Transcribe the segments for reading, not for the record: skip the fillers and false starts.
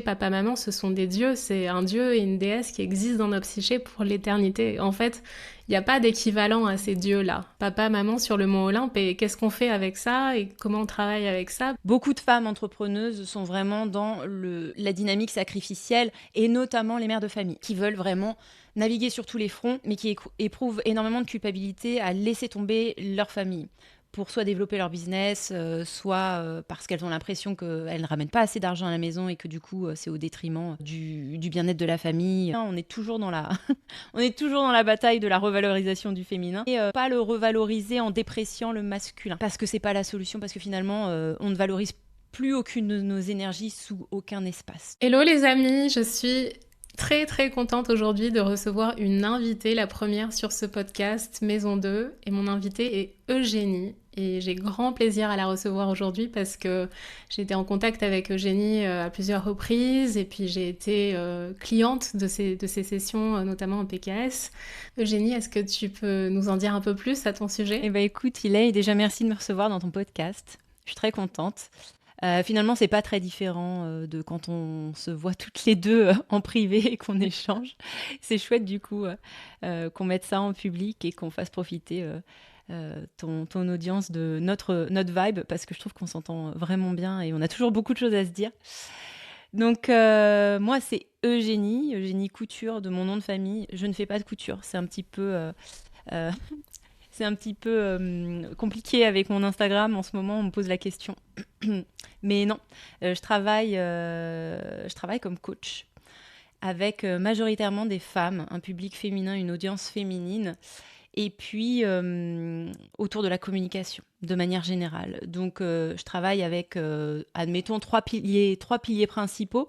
Papa, maman, ce sont des dieux, c'est un dieu et une déesse qui existent dans notre psyché pour l'éternité. En fait, il n'y a pas d'équivalent à ces dieux-là. Papa, maman sur le mont Olympe, et qu'est-ce qu'on fait avec ça et comment on travaille avec ça? Beaucoup de femmes entrepreneuses sont vraiment dans la dynamique sacrificielle, et notamment les mères de famille, qui veulent vraiment naviguer sur tous les fronts, mais qui éprouvent énormément de culpabilité à laisser tomber leur famille pour soit développer leur business, soit parce qu'elles ont l'impression qu'elles ne ramènent pas assez d'argent à la maison et que du coup, c'est au détriment du bien-être de la famille. On est toujours dans la, on est toujours dans la bataille de la revalorisation du féminin et pas le revaloriser en dépréciant le masculin. Parce que c'est pas la solution, parce que finalement, on ne valorise plus aucune de nos énergies sous aucun espace. Hello les amis, je suis très très contente aujourd'hui de recevoir une invitée, la première sur ce podcast Maison 2. Et mon invitée est Eugénie. Et j'ai grand plaisir à la recevoir aujourd'hui parce que j'ai été en contact avec Eugénie à plusieurs reprises et puis j'ai été cliente de ces sessions, notamment en PKS. Eugénie, est-ce que tu peux nous en dire un peu plus à ton sujet? Eh ben écoute, Hilay, déjà merci de me recevoir dans ton podcast. Je suis très contente. Finalement, c'est pas très différent de quand on se voit toutes les deux en privé et qu'on échange. C'est chouette du coup qu'on mette ça en public et qu'on fasse profiter ton audience de notre vibe, parce que je trouve qu'on s'entend vraiment bien et on a toujours beaucoup de choses à se dire. Donc moi, c'est Eugénie Couture de mon nom de famille. Je ne fais pas de couture, c'est un petit peu... euh, c'est un petit peu compliqué avec mon Instagram en ce moment, on me pose la question. Mais non, je travaille comme coach avec majoritairement des femmes, un public féminin, une audience féminine, et puis autour de la communication, de manière générale. Donc je travaille avec, admettons, trois piliers principaux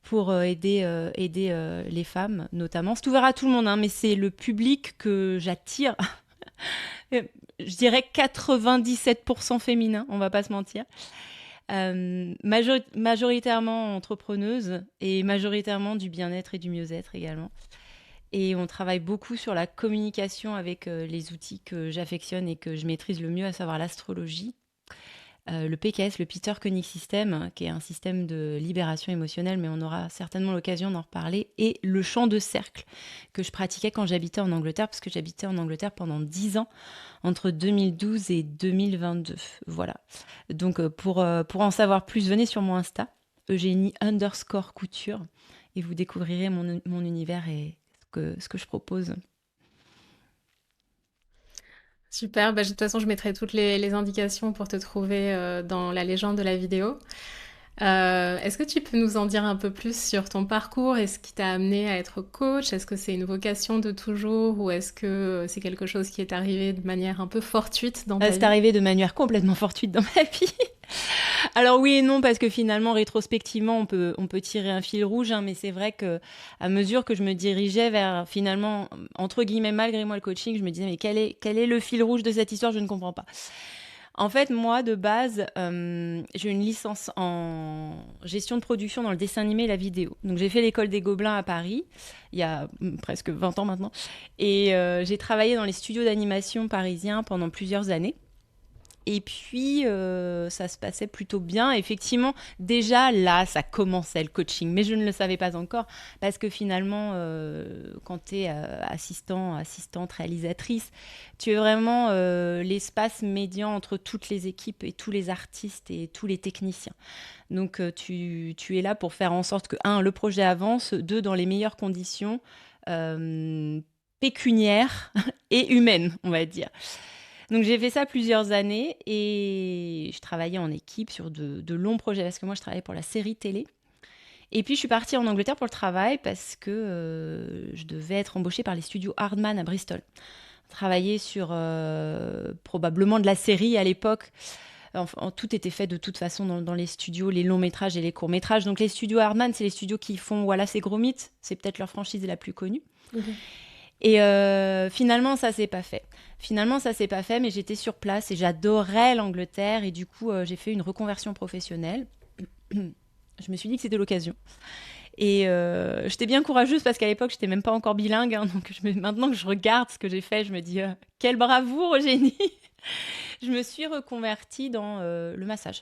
pour aider les femmes, notamment. C'est ouvert à tout le monde, hein, mais c'est le public que j'attire. Je dirais 97% féminin, on va pas se mentir. Majoritairement entrepreneuse et majoritairement du bien-être et du mieux-être également. Et on travaille beaucoup sur la communication avec les outils que j'affectionne et que je maîtrise le mieux, à savoir l'astrologie, le PKS, le Peter Koenig System, qui est un système de libération émotionnelle, mais on aura certainement l'occasion d'en reparler, et le chant de cercle, que je pratiquais quand j'habitais en Angleterre, parce que j'habitais en Angleterre pendant 10 ans, entre 2012 et 2022. Voilà. Donc pour en savoir plus, venez sur mon Insta, Eugénie_couture, et vous découvrirez mon univers et ce que je propose. Super, bah, de toute façon je mettrai toutes les indications pour te trouver dans la légende de la vidéo. Est-ce que tu peux nous en dire un peu plus sur ton parcours et ce qui t'a amené à être coach? Est-ce que c'est une vocation de toujours ou est-ce que c'est quelque chose qui est arrivé de manière un peu fortuite dans ta C'est vie? arrivé de manière complètement fortuite dans ma vie. Alors oui et non, parce que finalement, rétrospectivement, on peut tirer un fil rouge, hein, mais c'est vrai que à mesure que je me dirigeais vers, finalement, entre guillemets, malgré moi, le coaching, je me disais, mais quel est le fil rouge de cette histoire? Je ne comprends pas. En fait, moi, de base, j'ai une licence en gestion de production dans le dessin animé et la vidéo. Donc, j'ai fait l'école des Gobelins à Paris, il y a presque 20 ans maintenant. Et j'ai travaillé dans les studios d'animation parisiens pendant plusieurs années. Et puis, ça se passait plutôt bien. Effectivement, déjà là, ça commençait le coaching, mais je ne le savais pas encore, parce que finalement, quand tu es assistante, réalisatrice, tu es vraiment l'espace médian entre toutes les équipes et tous les artistes et tous les techniciens. Donc, tu es là pour faire en sorte que, un, le projet avance, deux, dans les meilleures conditions pécuniaires et humaines, on va dire. Donc j'ai fait ça plusieurs années et je travaillais en équipe sur de longs projets, parce que moi je travaillais pour la série télé. Et puis je suis partie en Angleterre pour le travail parce que je devais être embauchée par les studios Hardman à Bristol. Travailler sur probablement de la série à l'époque. Enfin, tout était fait de toute façon dans les studios, les longs métrages et les courts métrages. Donc les studios Hardman, c'est les studios qui font Voilà, c'est Gromit, c'est peut-être leur franchise la plus connue. Ok. Et finalement, ça s'est pas fait. Mais j'étais sur place et j'adorais l'Angleterre. Et du coup, j'ai fait une reconversion professionnelle. Je me suis dit que c'était l'occasion. Et j'étais bien courageuse parce qu'à l'époque, j'étais même pas encore bilingue, hein. Donc maintenant que je regarde ce que j'ai fait, je me dis quelle bravoure, Eugénie. Je me suis reconvertie dans le massage.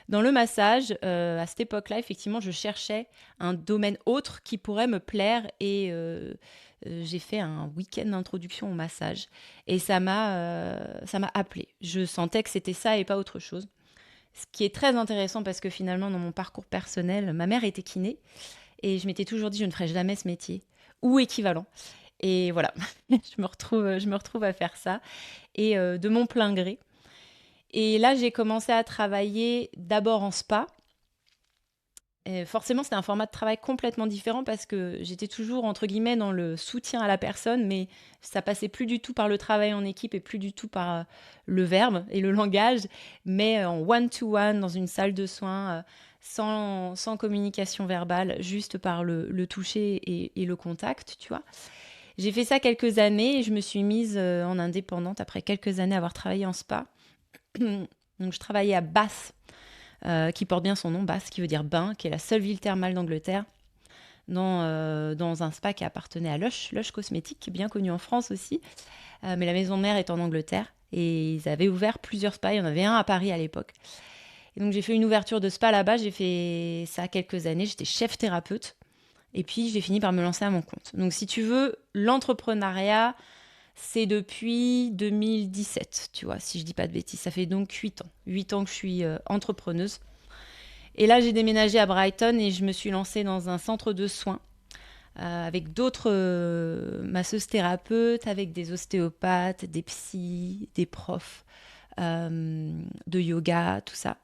Dans le massage, à cette époque-là, effectivement, je cherchais un domaine autre qui pourrait me plaire et j'ai fait un week-end d'introduction au massage et ça m'a appelée. Je sentais que c'était ça et pas autre chose. Ce qui est très intéressant parce que finalement, dans mon parcours personnel, ma mère était kiné et je m'étais toujours dit je ne ferai jamais ce métier ou équivalent. Et voilà, je me retrouve à faire ça et de mon plein gré. Et là, j'ai commencé à travailler d'abord en spa. Forcément, c'était un format de travail complètement différent parce que j'étais toujours, entre guillemets, dans le soutien à la personne, mais ça passait plus du tout par le travail en équipe et plus du tout par le verbe et le langage, mais en one-to-one, dans une salle de soins, sans communication verbale, juste par le toucher et le contact, tu vois. J'ai fait ça quelques années et je me suis mise en indépendante après quelques années avoir travaillé en spa. Donc, je travaillais à Bath, qui porte bien son nom, Bath, qui veut dire bain, qui est la seule ville thermale d'Angleterre, dans un spa qui appartenait à Lush Cosmetics, qui est bien connu en France aussi. Mais la maison mère est en Angleterre. Et ils avaient ouvert plusieurs spas. Il y en avait un à Paris à l'époque. Et donc, j'ai fait une ouverture de spa là-bas. J'ai fait ça quelques années. J'étais chef thérapeute. Et puis, j'ai fini par me lancer à mon compte. Donc, si tu veux, l'entrepreneuriat, c'est depuis 2017, tu vois, si je dis pas de bêtises. Ça fait donc 8 ans. 8 ans que je suis entrepreneuse. Et là, j'ai déménagé à Brighton et je me suis lancée dans un centre de soins avec d'autres masseuses thérapeutes, avec des ostéopathes, des psys, des profs de yoga, tout ça.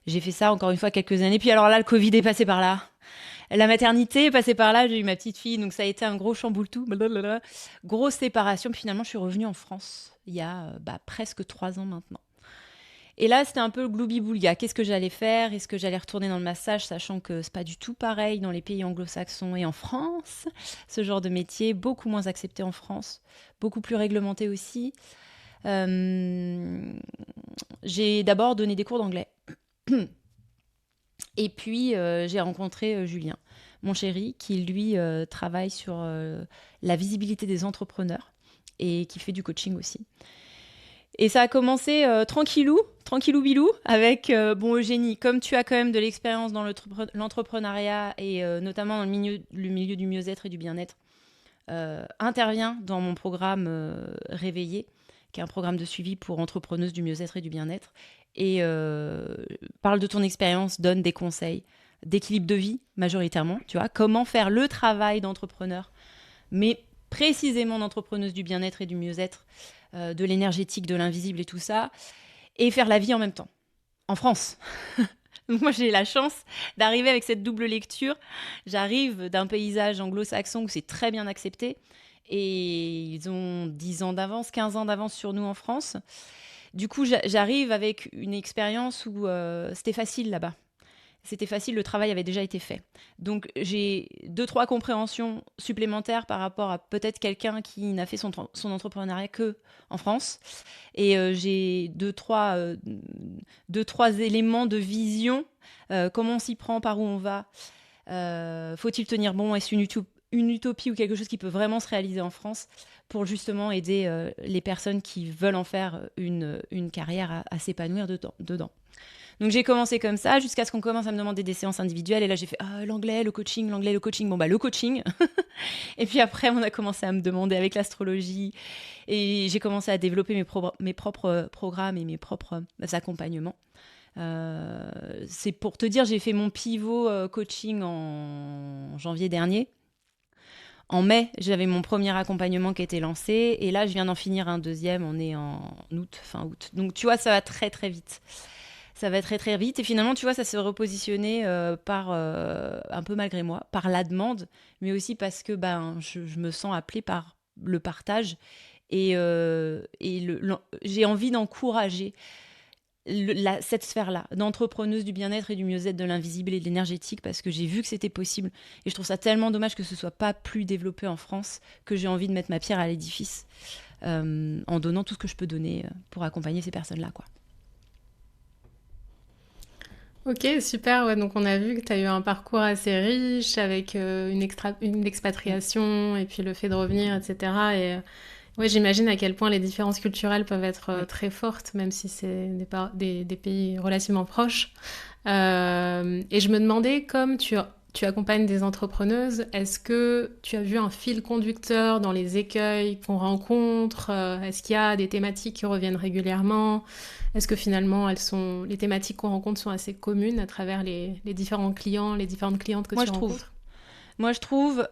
J'ai fait ça encore une fois quelques années. Puis alors là, le Covid est passé par là. La maternité est passée par là, j'ai eu ma petite fille, donc ça a été un gros chamboule-tout, blablabla. Grosse séparation, puis finalement je suis revenue en France il y a presque 3 ans maintenant. Et là c'était un peu le gloubi-boulga, qu'est-ce que j'allais faire? Est-ce que j'allais retourner dans le massage, sachant que c'est pas du tout pareil dans les pays anglo-saxons et en France, ce genre de métier, beaucoup moins accepté en France, beaucoup plus réglementé aussi. J'ai d'abord donné des cours d'anglais. Et puis, j'ai rencontré Julien, mon chéri, qui lui travaille sur la visibilité des entrepreneurs et qui fait du coaching aussi. Et ça a commencé tranquillou bilou, avec Eugénie, comme tu as quand même de l'expérience dans l'entrepreneuriat et notamment dans le milieu du mieux-être et du bien-être, intervient dans mon programme Réveiller, qui est un programme de suivi pour entrepreneuses du mieux-être et du bien-être. Et parle de ton expérience, donne des conseils d'équilibre de vie majoritairement, tu vois, comment faire le travail d'entrepreneur, mais précisément d'entrepreneuse du bien-être et du mieux-être, de l'énergétique, de l'invisible et tout ça, et faire la vie en même temps, en France. Donc moi j'ai la chance d'arriver avec cette double lecture. J'arrive d'un paysage anglo-saxon où c'est très bien accepté, et ils ont 10 ans d'avance, 15 ans d'avance sur nous en France. Du coup, j'arrive avec une expérience où c'était facile là-bas. C'était facile, le travail avait déjà été fait. Donc, j'ai 2-3 compréhensions supplémentaires par rapport à peut-être quelqu'un qui n'a fait son entrepreneuriat que en France. Et j'ai 2-3 éléments de vision. Comment on s'y prend, par où on va. Faut-il tenir bon? Est-ce une utopie ou quelque chose qui peut vraiment se réaliser en France pour justement aider les personnes qui veulent en faire une carrière à s'épanouir dedans. Donc j'ai commencé comme ça jusqu'à ce qu'on commence à me demander des séances individuelles et là j'ai fait l'anglais, le coaching, bon le coaching. Et puis après on a commencé à me demander avec l'astrologie et j'ai commencé à développer mes propres programmes et mes propres accompagnements. C'est pour te dire, j'ai fait mon pivot coaching en janvier dernier. En mai, j'avais mon premier accompagnement qui était lancé. Et là, je viens d'en finir un deuxième. On est en août, fin août. Donc, tu vois, ça va très, très vite. Ça va très, très vite. Et finalement, tu vois, ça s'est repositionné un peu malgré moi, par la demande, mais aussi parce que je me sens appelée par le partage. Et j'ai envie d'encourager cette sphère-là, d'entrepreneuse du bien-être et du mieux-être, de l'invisible et de l'énergétique, parce que j'ai vu que c'était possible. Et je trouve ça tellement dommage que ce soit pas plus développé en France, que j'ai envie de mettre ma pierre à l'édifice en donnant tout ce que je peux donner pour accompagner ces personnes-là, quoi. Ok, super. Ouais, donc on a vu que tu as eu un parcours assez riche avec une expatriation et puis le fait de revenir, etc. Ouais, j'imagine à quel point les différences culturelles peuvent être Oui. très fortes, même si c'est des pays relativement proches. Et je me demandais, comme tu accompagnes des entrepreneuses, est-ce que tu as vu un fil conducteur dans les écueils qu'on rencontre? Est-ce qu'il y a des thématiques qui reviennent régulièrement? Est-ce que finalement, les thématiques qu'on rencontre sont assez communes à travers les différents clients, les différentes clientes que Moi, tu je trouve. rencontres?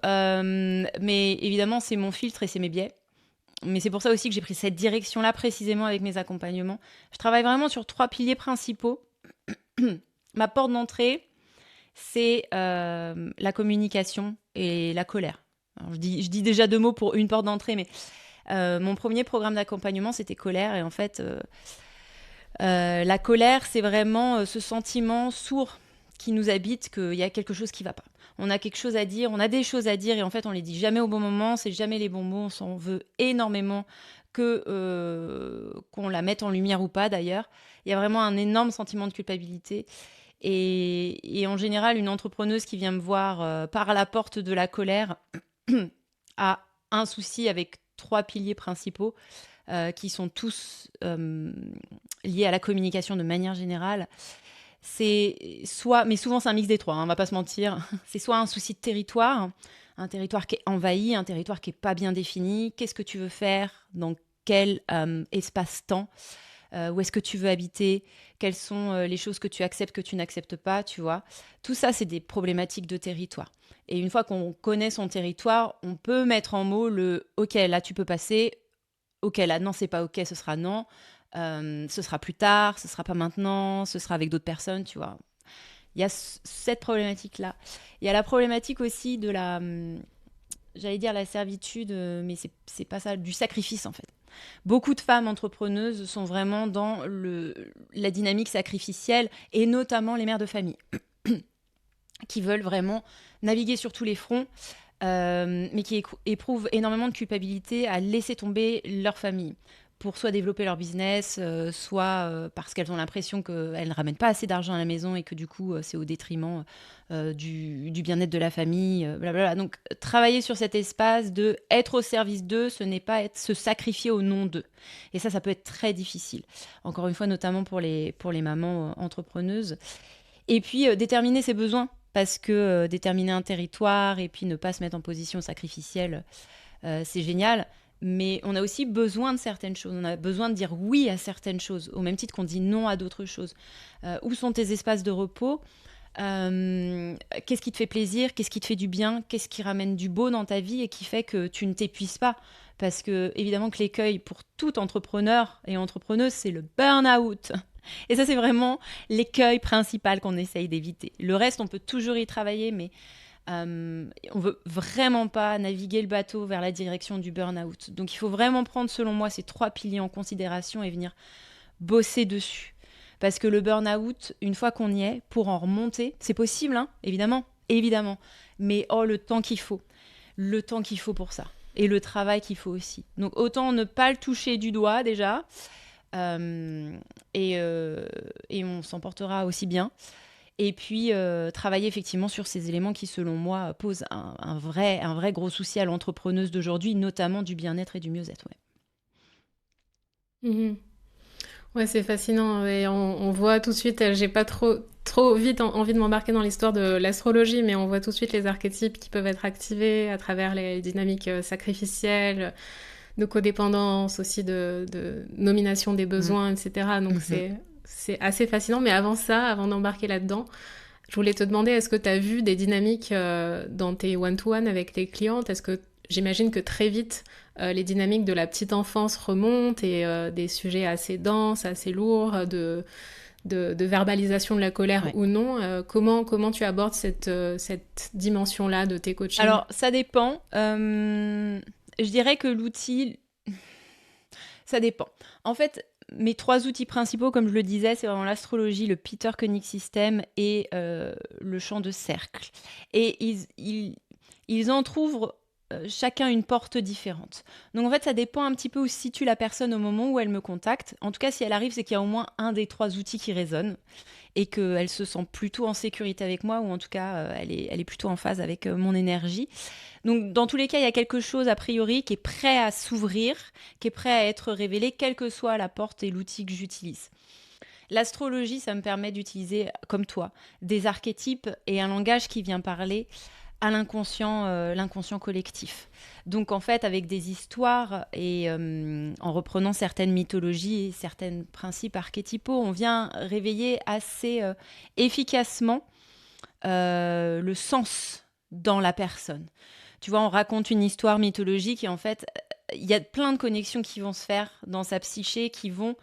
Mais évidemment, c'est mon filtre et c'est mes biais. Mais c'est pour ça aussi que j'ai pris cette direction-là précisément avec mes accompagnements. Je travaille vraiment sur 3 piliers principaux. Ma porte d'entrée, c'est la communication et la colère. Alors, je dis déjà 2 mots pour une porte d'entrée, mais mon premier programme d'accompagnement, c'était colère. Et en fait, la colère, c'est vraiment ce sentiment sourd qui nous habite, qu'il y a quelque chose qui ne va pas. On a quelque chose à dire, on a des choses à dire, et en fait, on les dit jamais au bon moment, c'est jamais les bons mots, on s'en veut énormément qu'on la mette en lumière ou pas d'ailleurs. Il y a vraiment un énorme sentiment de culpabilité. Et en général, une entrepreneuse qui vient me voir par la porte de la colère a un souci avec 3 piliers principaux qui sont tous liés à la communication de manière générale. C'est soit, mais souvent c'est un mix des trois, hein, on va pas se mentir, c'est soit un souci de territoire, un territoire qui est envahi, un territoire qui est pas bien défini, qu'est-ce que tu veux faire, dans quel espace-temps, où est-ce que tu veux habiter, quelles sont les choses que tu acceptes, que tu n'acceptes pas, tu vois. Tout ça, c'est des problématiques de territoire. Et une fois qu'on connaît son territoire, on peut mettre en mots le OK, là tu peux passer, OK, là non, c'est pas OK, ce sera non. Ce sera plus tard, ce sera pas maintenant, ce sera avec d'autres personnes, tu vois. Il y a cette problématique-là. Il y a la problématique aussi de j'allais dire la servitude, mais c'est pas ça, du sacrifice en fait. Beaucoup de femmes entrepreneuses sont vraiment dans la dynamique sacrificielle, et notamment les mères de famille, qui veulent vraiment naviguer sur tous les fronts, mais qui éprouvent énormément de culpabilité à laisser tomber leur famille pour soit développer leur business, soit parce qu'elles ont l'impression qu'elles ne ramènent pas assez d'argent à la maison et que du coup, c'est au détriment du bien-être de la famille, blablabla. Donc, travailler sur cet espace de être au service d'eux, ce n'est pas se sacrifier au nom d'eux. Et ça peut être très difficile. Encore une fois, notamment pour les mamans entrepreneuses. Et puis, déterminer ses besoins. Parce que déterminer un territoire et puis ne pas se mettre en position sacrificielle, c'est génial. Mais on a aussi besoin de certaines choses. On a besoin de dire oui à certaines choses, au même titre qu'on dit non à d'autres choses. Où sont tes espaces de repos ? Qu'est-ce qui te fait plaisir ? Qu'est-ce qui te fait du bien ? Qu'est-ce qui ramène du beau dans ta vie et qui fait que tu ne t'épuises pas ? Parce que, évidemment, que l'écueil pour tout entrepreneur et entrepreneuse, c'est le burn-out. Et ça, c'est vraiment l'écueil principal qu'on essaye d'éviter. Le reste, on peut toujours y travailler, mais on veut vraiment pas naviguer le bateau vers la direction du burn-out. Donc il faut vraiment prendre, selon moi, ces 3 piliers en considération et venir bosser dessus. Parce que le burn-out, une fois qu'on y est, pour en remonter, c'est possible, hein, évidemment. Mais le temps qu'il faut. Le temps qu'il faut pour ça. Et le travail qu'il faut aussi. Donc autant ne pas le toucher du doigt déjà. Et on s'en portera aussi bien. Et puis, travailler effectivement sur ces éléments qui, selon moi, posent un vrai gros souci à l'entrepreneuse d'aujourd'hui, notamment du bien-être et du mieux-être. Ouais. Mhm. Ouais, c'est fascinant et on voit tout de suite, j'ai pas trop vite envie de m'embarquer dans l'histoire de l'astrologie, mais on voit tout de suite les archétypes qui peuvent être activés à travers les dynamiques sacrificielles, de codépendance, aussi de nomination des besoins, etc. Donc c'est assez fascinant, mais avant ça, avant d'embarquer là-dedans, je voulais te demander, est-ce que tu as vu des dynamiques dans tes one-to-one avec tes clientes ? Est-ce que j'imagine que très vite, les dynamiques de la petite enfance remontent et des sujets assez denses, assez lourds, de verbalisation de la colère Ouais. ou non. Comment tu abordes cette dimension-là de tes coachings ? Alors, ça dépend. Je dirais que l'outil, ça dépend. En fait, mes 3 outils principaux, comme je le disais, c'est vraiment l'astrologie, le Peter Koenig System et le champ de cercle. Et ils entr'ouvrent chacun une porte différente. Donc en fait, ça dépend un petit peu où se situe la personne au moment où elle me contacte. En tout cas, si elle arrive, c'est qu'il y a au moins un des 3 outils qui résonne. et qu'elle se sent plutôt en sécurité avec moi, ou en tout cas, elle est plutôt en phase avec mon énergie. Donc, dans tous les cas, il y a quelque chose, a priori, qui est prêt à s'ouvrir, qui est prêt à être révélé, quelle que soit la porte et l'outil que j'utilise. L'astrologie, ça me permet d'utiliser, comme toi, des archétypes et un langage qui vient parler à l'inconscient collectif. Donc en fait, avec des histoires et en reprenant certaines mythologies et certains principes archétypaux, on vient réveiller assez efficacement le sens dans la personne. Tu vois, on raconte une histoire mythologique et en fait, il y a plein de connexions qui vont se faire dans sa psyché, qui vont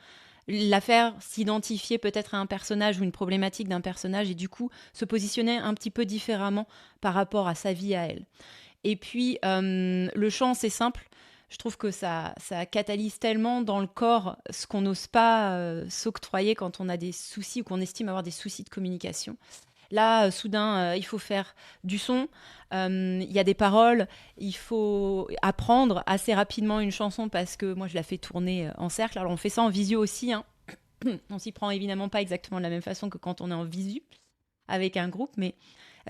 la faire s'identifier peut-être à un personnage ou une problématique d'un personnage et du coup se positionner un petit peu différemment par rapport à sa vie à elle. Et puis le chant, c'est simple. Je trouve que ça catalyse tellement dans le corps ce qu'on n'ose pas s'octroyer quand on a des soucis ou qu'on estime avoir des soucis de communication. Là, soudain, il faut faire du son, il y a des paroles, il faut apprendre assez rapidement une chanson parce que moi, je la fais tourner en cercle. Alors, on fait ça en visio aussi, hein. On s'y prend évidemment pas exactement de la même façon que quand on est en visu avec un groupe, mais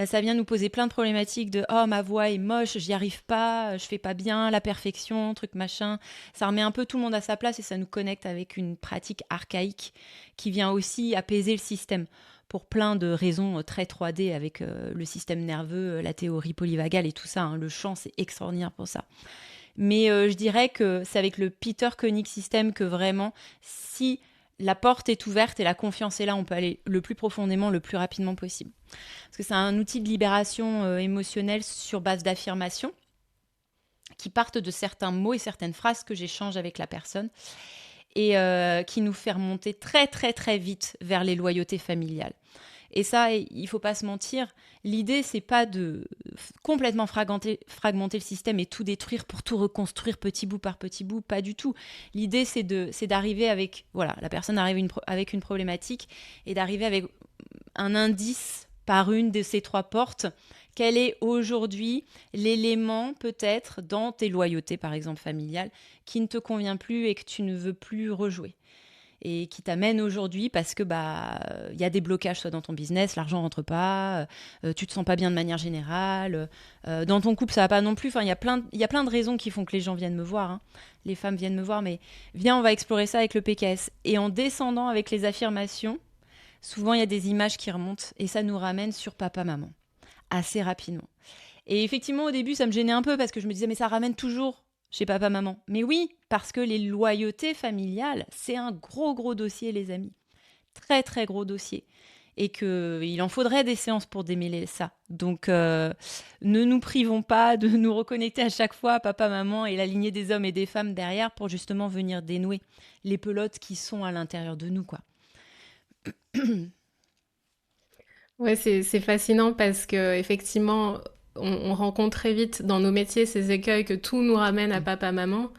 ça vient nous poser plein de problématiques de « Oh, ma voix est moche, j'y arrive pas, je fais pas bien, la perfection, truc machin ». Ça remet un peu tout le monde à sa place et ça nous connecte avec une pratique archaïque qui vient aussi apaiser le système pour plein de raisons très 3D avec le système nerveux, la théorie polyvagale et tout ça. Hein. Le chant, c'est extraordinaire pour ça. Mais je dirais que c'est avec le Peter Koenig System que vraiment, si la porte est ouverte et la confiance est là, on peut aller le plus profondément, le plus rapidement possible. Parce que c'est un outil de libération émotionnelle sur base d'affirmations qui partent de certains mots et certaines phrases que j'échange avec la personne et qui nous fait remonter très très très vite vers les loyautés familiales. Et ça, il ne faut pas se mentir, l'idée, c'est pas de complètement fragmenter le système et tout détruire pour tout reconstruire petit bout par petit bout, pas du tout. L'idée, c'est d'arriver avec, voilà, la personne arrive avec une problématique et d'arriver avec un indice par une de ces 3 portes. Quel est aujourd'hui l'élément peut-être dans tes loyautés, par exemple familiales, qui ne te convient plus et que tu ne veux plus rejouer et qui t'amène aujourd'hui parce que y a des blocages soit dans ton business, l'argent rentre pas, tu te sens pas bien de manière générale, dans ton couple ça va pas non plus. Enfin, il y a plein de raisons qui font que les gens viennent me voir, hein. Les femmes viennent me voir, mais viens, on va explorer ça avec le PKS. Et en descendant avec les affirmations, souvent il y a des images qui remontent et ça nous ramène sur papa-maman assez rapidement. Et effectivement, au début, ça me gênait un peu parce que je me disais, mais ça ramène toujours chez papa-maman. Mais oui, parce que les loyautés familiales, c'est un gros dossier, les amis. Très, très gros dossier. Et qu'il en faudrait des séances pour démêler ça. Donc, ne nous privons pas de nous reconnecter à chaque fois à papa-maman et la lignée des hommes et des femmes derrière pour justement venir dénouer les pelotes qui sont à l'intérieur de nous, quoi. Ouais, c'est fascinant parce que effectivement, on rencontre très vite dans nos métiers ces écueils que tout nous ramène à papa-maman.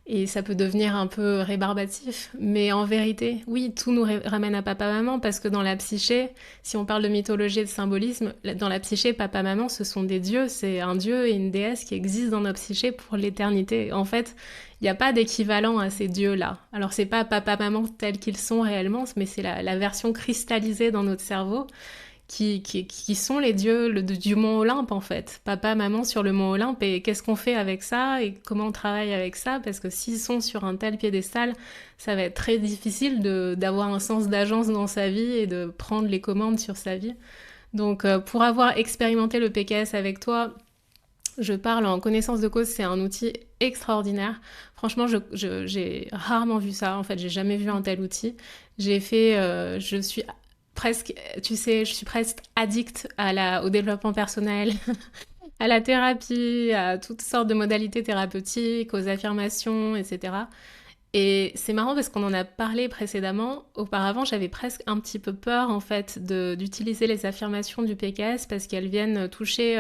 Et ça peut devenir un peu rébarbatif, mais en vérité, oui, tout nous ramène à papa-maman, parce que dans la psyché, si on parle de mythologie et de symbolisme, dans la psyché, papa-maman, ce sont des dieux, c'est un dieu et une déesse qui existent dans notre psyché pour l'éternité. En fait, il n'y a pas d'équivalent à ces dieux-là. Alors c'est pas papa-maman tels qu'ils sont réellement, mais c'est la version cristallisée dans notre cerveau, qui sont les dieux du mont Olympe en fait. Papa, maman sur le mont Olympe, et qu'est-ce qu'on fait avec ça et comment on travaille avec ça, parce que s'ils sont sur un tel piédestal, ça va être très difficile d'avoir un sens d'agence dans sa vie et de prendre les commandes sur sa vie. Donc pour avoir expérimenté le PKS avec toi, je parle en connaissance de cause, c'est un outil extraordinaire. Franchement, j'ai rarement vu ça. En fait, j'ai jamais vu un tel outil. Je suis presque, tu sais, je suis presque addict au développement personnel, à la thérapie, à toutes sortes de modalités thérapeutiques, aux affirmations, etc. Et c'est marrant parce qu'on en a parlé précédemment. Auparavant, j'avais presque un petit peu peur, en fait, d'utiliser les affirmations du PKS parce qu'elles viennent toucher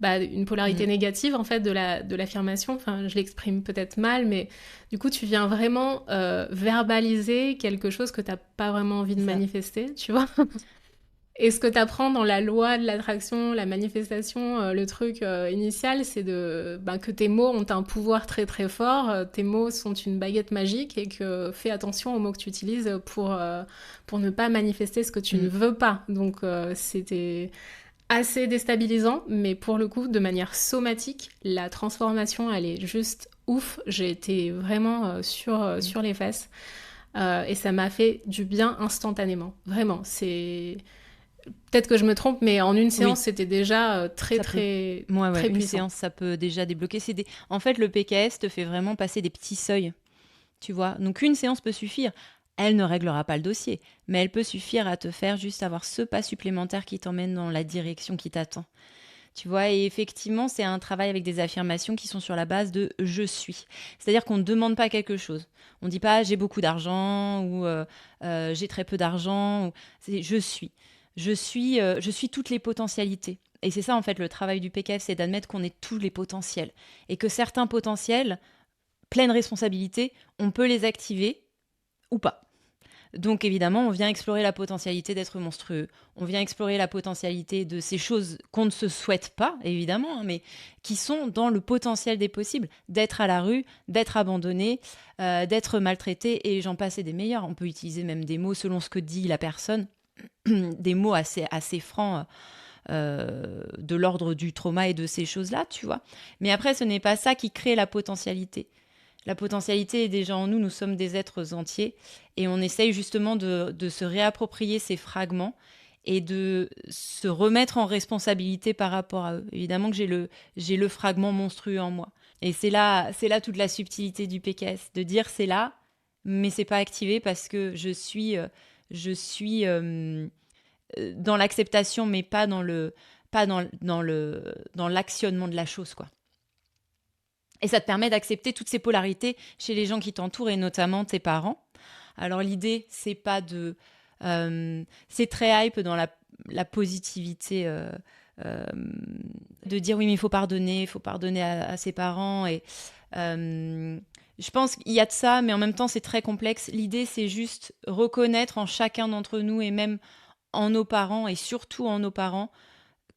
une polarité négative en fait de l'affirmation. Enfin, je l'exprime peut-être mal, mais du coup, tu viens vraiment verbaliser quelque chose que tu n'as pas vraiment envie de manifester, tu vois. Et ce que tu apprends dans la loi de l'attraction, la manifestation, le truc initial, c'est que tes mots ont un pouvoir très très fort. Tes mots sont une baguette magique et que fais attention aux mots que tu utilises pour ne pas manifester ce que tu ne veux pas. Donc c'était assez déstabilisant, mais pour le coup, de manière somatique, la transformation, elle est juste ouf. J'ai été vraiment sur les fesses. Et ça m'a fait du bien instantanément. Vraiment, c'est... Peut-être que je me trompe, mais en une séance, Oui, c'était déjà très, ça peut. très, Ouais, très une puissant. séance, ça peut déjà débloquer. En fait, le PKS te fait vraiment passer des petits seuils, tu vois. Donc, une séance peut suffire. Elle ne réglera pas le dossier, mais elle peut suffire à te faire juste avoir ce pas supplémentaire qui t'emmène dans la direction qui t'attend. Tu vois, et effectivement, c'est un travail avec des affirmations qui sont sur la base de je suis. C'est-à-dire qu'on ne demande pas quelque chose. On ne dit pas j'ai beaucoup d'argent ou j'ai très peu d'argent. C'est je suis. Je suis toutes les potentialités. Et c'est ça, en fait, le travail du PKF, c'est d'admettre qu'on est tous les potentiels. Et que certains potentiels, pleine responsabilité, on peut les activer ou pas. Donc évidemment, on vient explorer la potentialité d'être monstrueux. On vient explorer la potentialité de ces choses qu'on ne se souhaite pas, évidemment, hein, mais qui sont dans le potentiel des possibles. D'être à la rue, d'être abandonné, d'être maltraité, et j'en passe et des meilleurs. On peut utiliser même des mots selon ce que dit la personne, des mots assez francs de l'ordre du trauma et de ces choses-là, tu vois. Mais après, ce n'est pas ça qui crée la potentialité. La potentialité est déjà en nous, nous sommes des êtres entiers et on essaye justement de se réapproprier ces fragments et de se remettre en responsabilité par rapport à eux. Évidemment que j'ai le fragment monstrueux en moi. Et c'est là toute la subtilité du PKS, de dire c'est là, mais c'est pas activé parce que je suis dans l'acceptation, mais pas dans l'actionnement de la chose, quoi. Et ça te permet d'accepter toutes ces polarités chez les gens qui t'entourent et notamment tes parents. Alors l'idée, c'est pas de... c'est très hype dans la positivité euh, de dire oui mais il faut pardonner à ses parents. Et je pense qu'il y a de ça, mais en même temps c'est très complexe. L'idée c'est juste reconnaître en chacun d'entre nous et même en nos parents et surtout en nos parents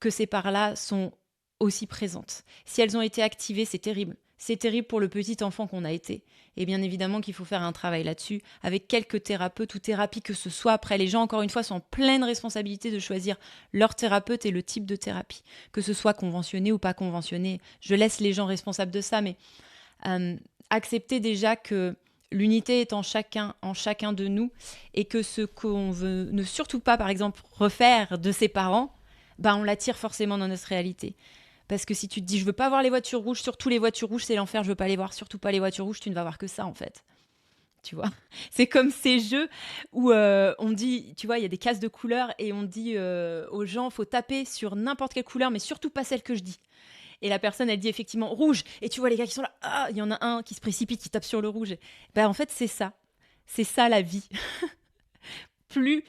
que ces parts-là sont aussi présentes. Si elles ont été activées, c'est terrible. C'est terrible pour le petit enfant qu'on a été. Et bien évidemment qu'il faut faire un travail là-dessus, avec quelques thérapeutes ou thérapies que ce soit. Après, les gens, encore une fois, sont en pleine responsabilité de choisir leur thérapeute et le type de thérapie. Que ce soit conventionné ou pas conventionné. Je laisse les gens responsables de ça, mais accepter déjà que l'unité est en chacun de nous, et que ce qu'on veut ne surtout pas, par exemple, refaire de ses parents, bah, on l'attire forcément dans notre réalité. Parce que si tu te dis, je veux pas voir les voitures rouges, surtout les voitures rouges, c'est l'enfer, je veux pas les voir, surtout pas les voitures rouges, tu ne vas voir que ça, en fait. Tu vois, c'est comme ces jeux où on dit, tu vois, il y a des cases de couleurs et on dit aux gens, faut taper sur n'importe quelle couleur, mais surtout pas celle que je dis. Et la personne, elle dit effectivement rouge. Et tu vois les gars qui sont là, ah, il y en a un qui se précipite, qui tape sur le rouge. Ben, en fait, c'est ça. C'est ça la vie. Plus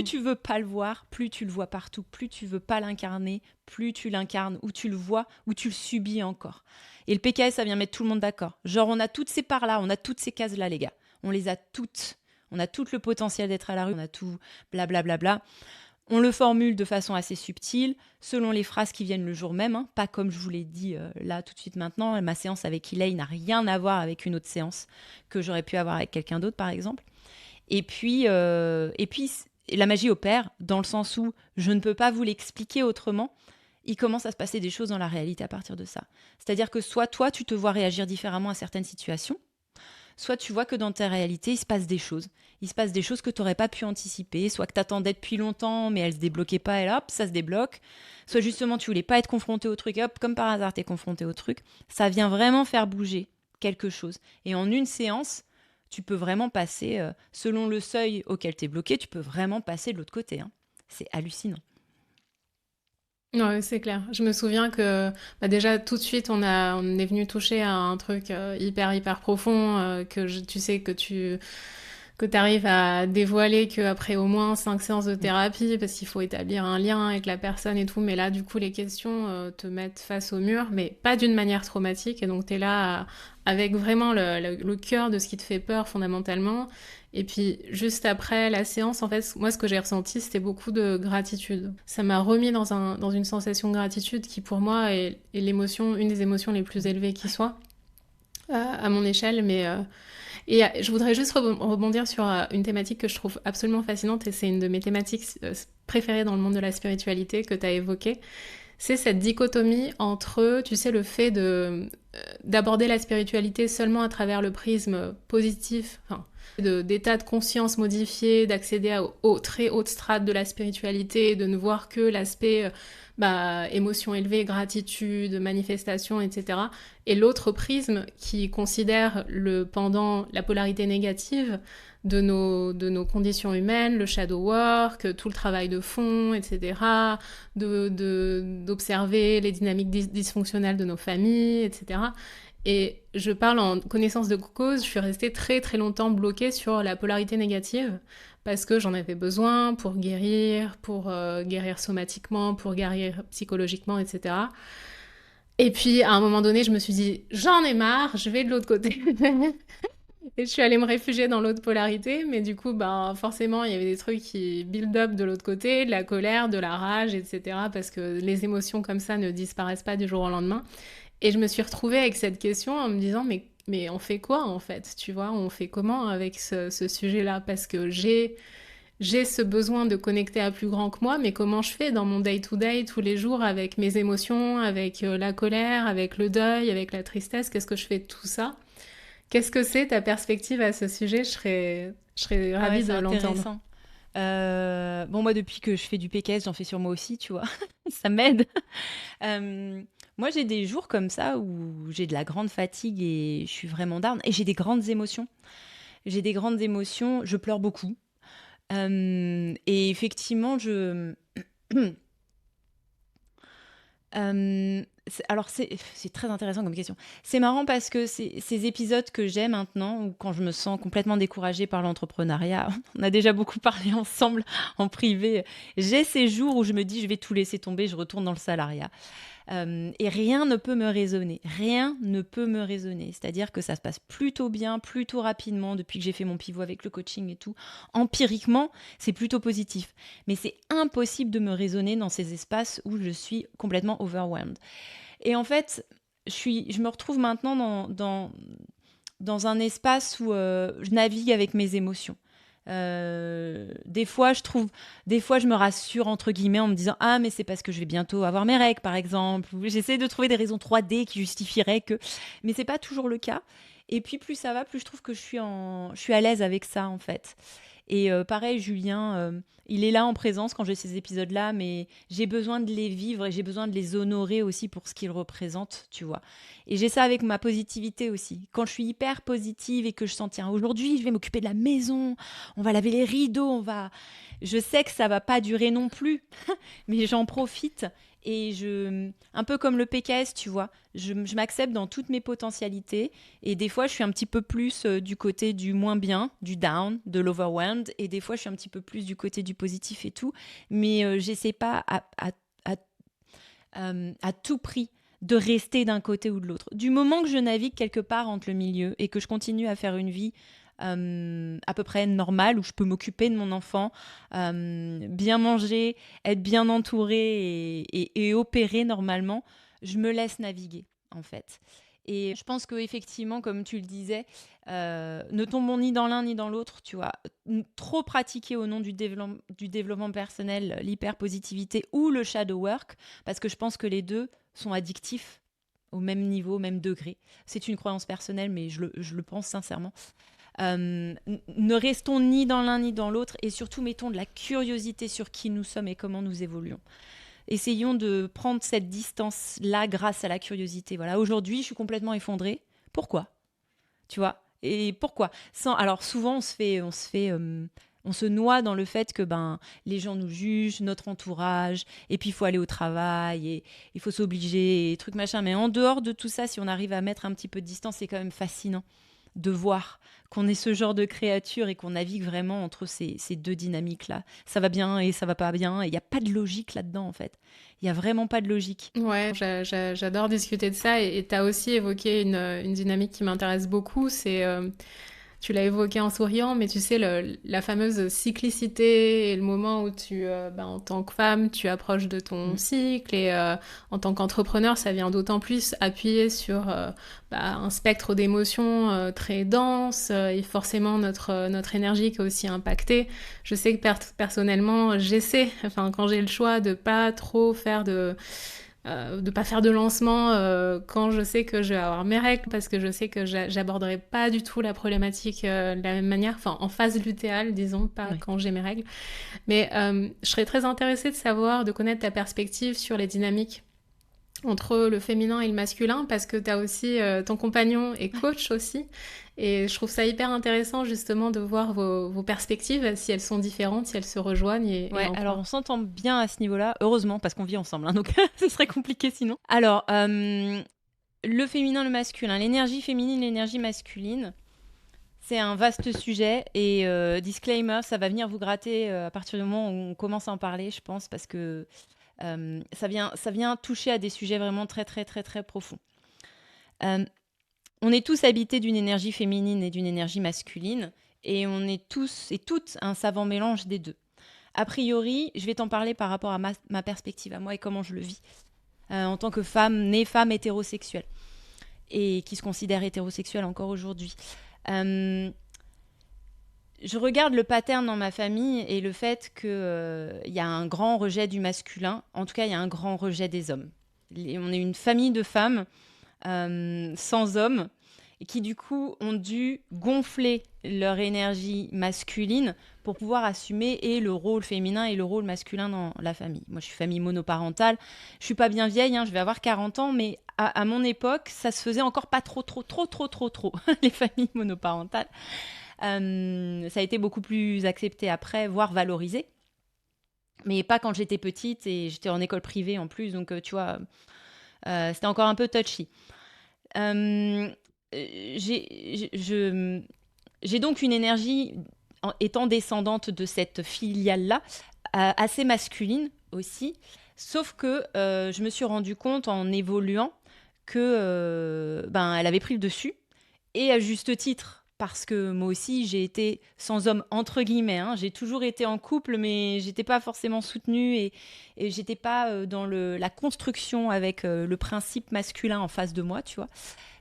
tu veux pas le voir, plus tu le vois partout. Plus tu veux pas l'incarner, plus tu l'incarnes, ou tu le vois, ou tu le subis encore. Et le PKS, ça vient mettre tout le monde d'accord. Genre, on a toutes ces parts-là, on a toutes ces cases-là, les gars. On les a toutes. On a tout le potentiel d'être à la rue, on a tout blablabla. Bla, bla, bla. On le formule de façon assez subtile, selon les phrases qui viennent le jour même, hein, pas comme je vous l'ai dit là tout de suite maintenant. Ma séance avec Elaine n'a rien à voir avec une autre séance que j'aurais pu avoir avec quelqu'un d'autre, par exemple. Et puis, la magie opère dans le sens où je ne peux pas vous l'expliquer autrement. Il commence à se passer des choses dans la réalité à partir de ça. C'est-à-dire que soit toi, tu te vois réagir différemment à certaines situations, soit tu vois que dans ta réalité, il se passe des choses. Il se passe des choses que tu n'aurais pas pu anticiper, soit que tu attendais depuis longtemps, mais elles ne se débloquaient pas, et là, hop, ça se débloque. Soit justement, tu voulais pas être confronté au truc, hop, comme par hasard, tu es confronté au truc. Ça vient vraiment faire bouger quelque chose. Et en une séance, tu peux vraiment passer, selon le seuil auquel tu es bloqué, tu peux vraiment passer de l'autre côté, hein. C'est hallucinant. Ouais, c'est clair. Je me souviens que déjà tout de suite on est venu toucher à un truc hyper hyper profond tu sais que tu arrives à dévoiler qu'après au moins 5 séances de thérapie, parce qu'il faut établir un lien avec la personne et tout, mais là, du coup, les questions te mettent face au mur, mais pas d'une manière traumatique, et donc tu es là avec vraiment le cœur de ce qui te fait peur fondamentalement. Et puis, juste après la séance, en fait, moi, ce que j'ai ressenti, c'était beaucoup de gratitude. Ça m'a remis dans une sensation de gratitude qui, pour moi, est l'émotion, une des émotions les plus élevées qui soit, à mon échelle, mais... Et je voudrais juste rebondir sur une thématique que je trouve absolument fascinante, et c'est une de mes thématiques préférées dans le monde de la spiritualité que tu as évoquée. C'est cette dichotomie entre, tu sais, le fait d'aborder la spiritualité seulement à travers le prisme positif, enfin, d'état de conscience modifié, d'accéder aux très hautes strates de la spiritualité, de ne voir que l'aspect émotion élevée, gratitude, manifestation, etc. Et l'autre prisme qui considère le pendant, la polarité négative de nos conditions humaines, le shadow work, tout le travail de fond, etc., d'observer les dynamiques dysfonctionnelles de nos familles, etc. Et je parle en connaissance de cause, je suis restée très très longtemps bloquée sur la polarité négative, parce que j'en avais besoin pour guérir somatiquement, pour guérir psychologiquement, etc. Et puis, à un moment donné, je me suis dit, j'en ai marre, je vais de l'autre côté. Et je suis allée me réfugier dans l'autre polarité, mais du coup, forcément, il y avait des trucs qui build up de l'autre côté, de la colère, de la rage, etc., parce que les émotions comme ça ne disparaissent pas du jour au lendemain. Et je me suis retrouvée avec cette question en me disant, mais on fait quoi, en fait? Tu vois, on fait comment avec ce sujet-là? Parce que j'ai ce besoin de connecter à plus grand que moi, mais comment je fais dans mon day-to-day, tous les jours, avec mes émotions, avec la colère, avec le deuil, avec la tristesse? Qu'est-ce que je fais de tout ça? Qu'est-ce que c'est ta perspective à ce sujet? Je serais Ah ouais, ravie c'est de l'entendre. intéressant. Bon, moi, depuis que je fais du PKS, j'en fais sur moi aussi, tu vois. Ça m'aide. Moi, j'ai des jours comme ça où j'ai de la grande fatigue et je suis vraiment down. Et j'ai des grandes émotions. J'ai des grandes émotions. Je pleure beaucoup. Et effectivement, alors, c'est très intéressant comme question. C'est marrant parce que ces épisodes que j'ai maintenant, ou quand je me sens complètement découragée par l'entrepreneuriat, on a déjà beaucoup parlé ensemble en privé, j'ai ces jours où je me dis je vais tout laisser tomber, je retourne dans le salariat. Et rien ne peut me raisonner. Rien ne peut me raisonner. C'est-à-dire que ça se passe plutôt bien, plutôt rapidement depuis que j'ai fait mon pivot avec le coaching et tout. Empiriquement, c'est plutôt positif. Mais c'est impossible de me raisonner dans ces espaces où je suis complètement overwhelmed. Et en fait, je me retrouve maintenant dans un espace où je navigue avec mes émotions. Des fois, je me rassure entre guillemets en me disant ah mais c'est parce que je vais bientôt avoir mes règles par exemple. J'essaie de trouver des raisons 3D qui justifieraient que, mais c'est pas toujours le cas. Et puis plus ça va, plus je trouve que je suis à l'aise avec ça en fait. Et pareil, Julien, il est là en présence quand j'ai ces épisodes-là, mais j'ai besoin de les vivre et j'ai besoin de les honorer aussi pour ce qu'ils représentent, tu vois. Et j'ai ça avec ma positivité aussi. Quand je suis hyper positive et que je sens, tiens, aujourd'hui, je vais m'occuper de la maison, on va laver les rideaux, Je sais que ça va pas durer non plus, mais j'en profite et un peu comme le PKS, tu vois, je m'accepte dans toutes mes potentialités et des fois je suis un petit peu plus du côté du moins bien, du down, de l'overwhelmed et des fois je suis un petit peu plus du côté du positif et tout, mais j'essaie pas à, à tout prix de rester d'un côté ou de l'autre. Du moment que je navigue quelque part entre le milieu et que je continue à faire une vie à peu près normale, où je peux m'occuper de mon enfant, bien manger, être bien entourée et opérer normalement, je me laisse naviguer, en fait. Et je pense qu'effectivement, comme tu le disais, ne tombons ni dans l'un ni dans l'autre, tu vois. Trop pratiquer au nom du développement personnel, l'hyperpositivité ou le shadow work, parce que je pense que les deux sont addictifs au même niveau, au même degré. C'est une croyance personnelle, mais je le pense sincèrement. Ne restons ni dans l'un ni dans l'autre et surtout mettons de la curiosité sur qui nous sommes et comment nous évoluons. Essayons de prendre cette distance-là grâce à la curiosité. Voilà, aujourd'hui, je suis complètement effondrée. Pourquoi? Tu vois? Et pourquoi? Alors souvent, on se noie dans le fait que les gens nous jugent, notre entourage, et puis il faut aller au travail, et il faut s'obliger, et trucs machin. Mais en dehors de tout ça, si on arrive à mettre un petit peu de distance, c'est quand même fascinant. de voir qu'on est ce genre de créature et qu'on navigue vraiment entre ces deux dynamiques-là. Ça va bien et ça va pas bien. Et il n'y a pas de logique là-dedans, en fait. Il n'y a vraiment pas de logique. Ouais, j'adore discuter de ça et tu as aussi évoqué une dynamique qui m'intéresse beaucoup, c'est tu l'as évoqué en souriant, mais tu sais, la fameuse cyclicité et le moment où en tant que femme, tu approches de ton Mm. cycle et en tant qu'entrepreneur, ça vient d'autant plus appuyer sur un spectre d'émotions très dense et forcément notre énergie qui est aussi impactée. Je sais que personnellement, j'essaie, enfin, quand j'ai le choix de pas trop faire de pas faire de lancement quand je sais que je vais avoir mes règles parce que je sais que j'aborderai pas du tout la problématique de la même manière, enfin en phase lutéale disons, pas Ouais. quand j'ai mes règles. Mais je serais très intéressée de savoir, de connaître ta perspective sur les dynamiques entre le féminin et le masculin parce que tu as aussi ton compagnon est coach aussi et je trouve ça hyper intéressant justement de voir vos perspectives, si elles sont différentes, si elles se rejoignent et Ouais, en alors quoi. on s'entend bien à ce niveau-là, heureusement, parce qu'on vit ensemble, hein, donc ce serait compliqué sinon. Alors, le féminin, le masculin, l'énergie féminine, l'énergie masculine, c'est un vaste sujet et disclaimer, ça va venir vous gratter à partir du moment où on commence à en parler, je pense, parce que ça vient toucher à des sujets vraiment très, très, très, très profonds. Euh, on est tous habités d'une énergie féminine et d'une énergie masculine, et on est tous et toutes un savant mélange des deux. A priori, je vais t'en parler par rapport à ma perspective, à moi et comment je le vis, en tant que femme, née femme hétérosexuelle, et qui se considère hétérosexuelle encore aujourd'hui. Euh, je regarde le pattern dans ma famille et le fait qu'il y a un grand rejet du masculin, en tout cas, il y a un grand rejet des hommes. On est une famille de femmes sans hommes, et qui du coup ont dû gonfler leur énergie masculine pour pouvoir assumer et le rôle féminin et le rôle masculin dans la famille. Moi, je suis famille monoparentale. Je suis pas bien vieille, hein, je vais avoir 40 ans, mais à mon époque, ça se faisait encore pas trop, les familles monoparentales. Ça a été beaucoup plus accepté après, voire valorisé. Mais pas quand j'étais petite et j'étais en école privée en plus, donc tu vois, c'était encore un peu touchy. Euh, j'ai donc une énergie, étant descendante de cette filiale-là, assez masculine aussi. Sauf que je me suis rendu compte en évoluant que elle avait pris le dessus, et à juste titre. Parce que moi aussi, j'ai été sans homme, entre guillemets, hein. J'ai toujours été en couple, mais j'étais pas forcément soutenue et j'étais pas dans la construction avec le principe masculin en face de moi, tu vois.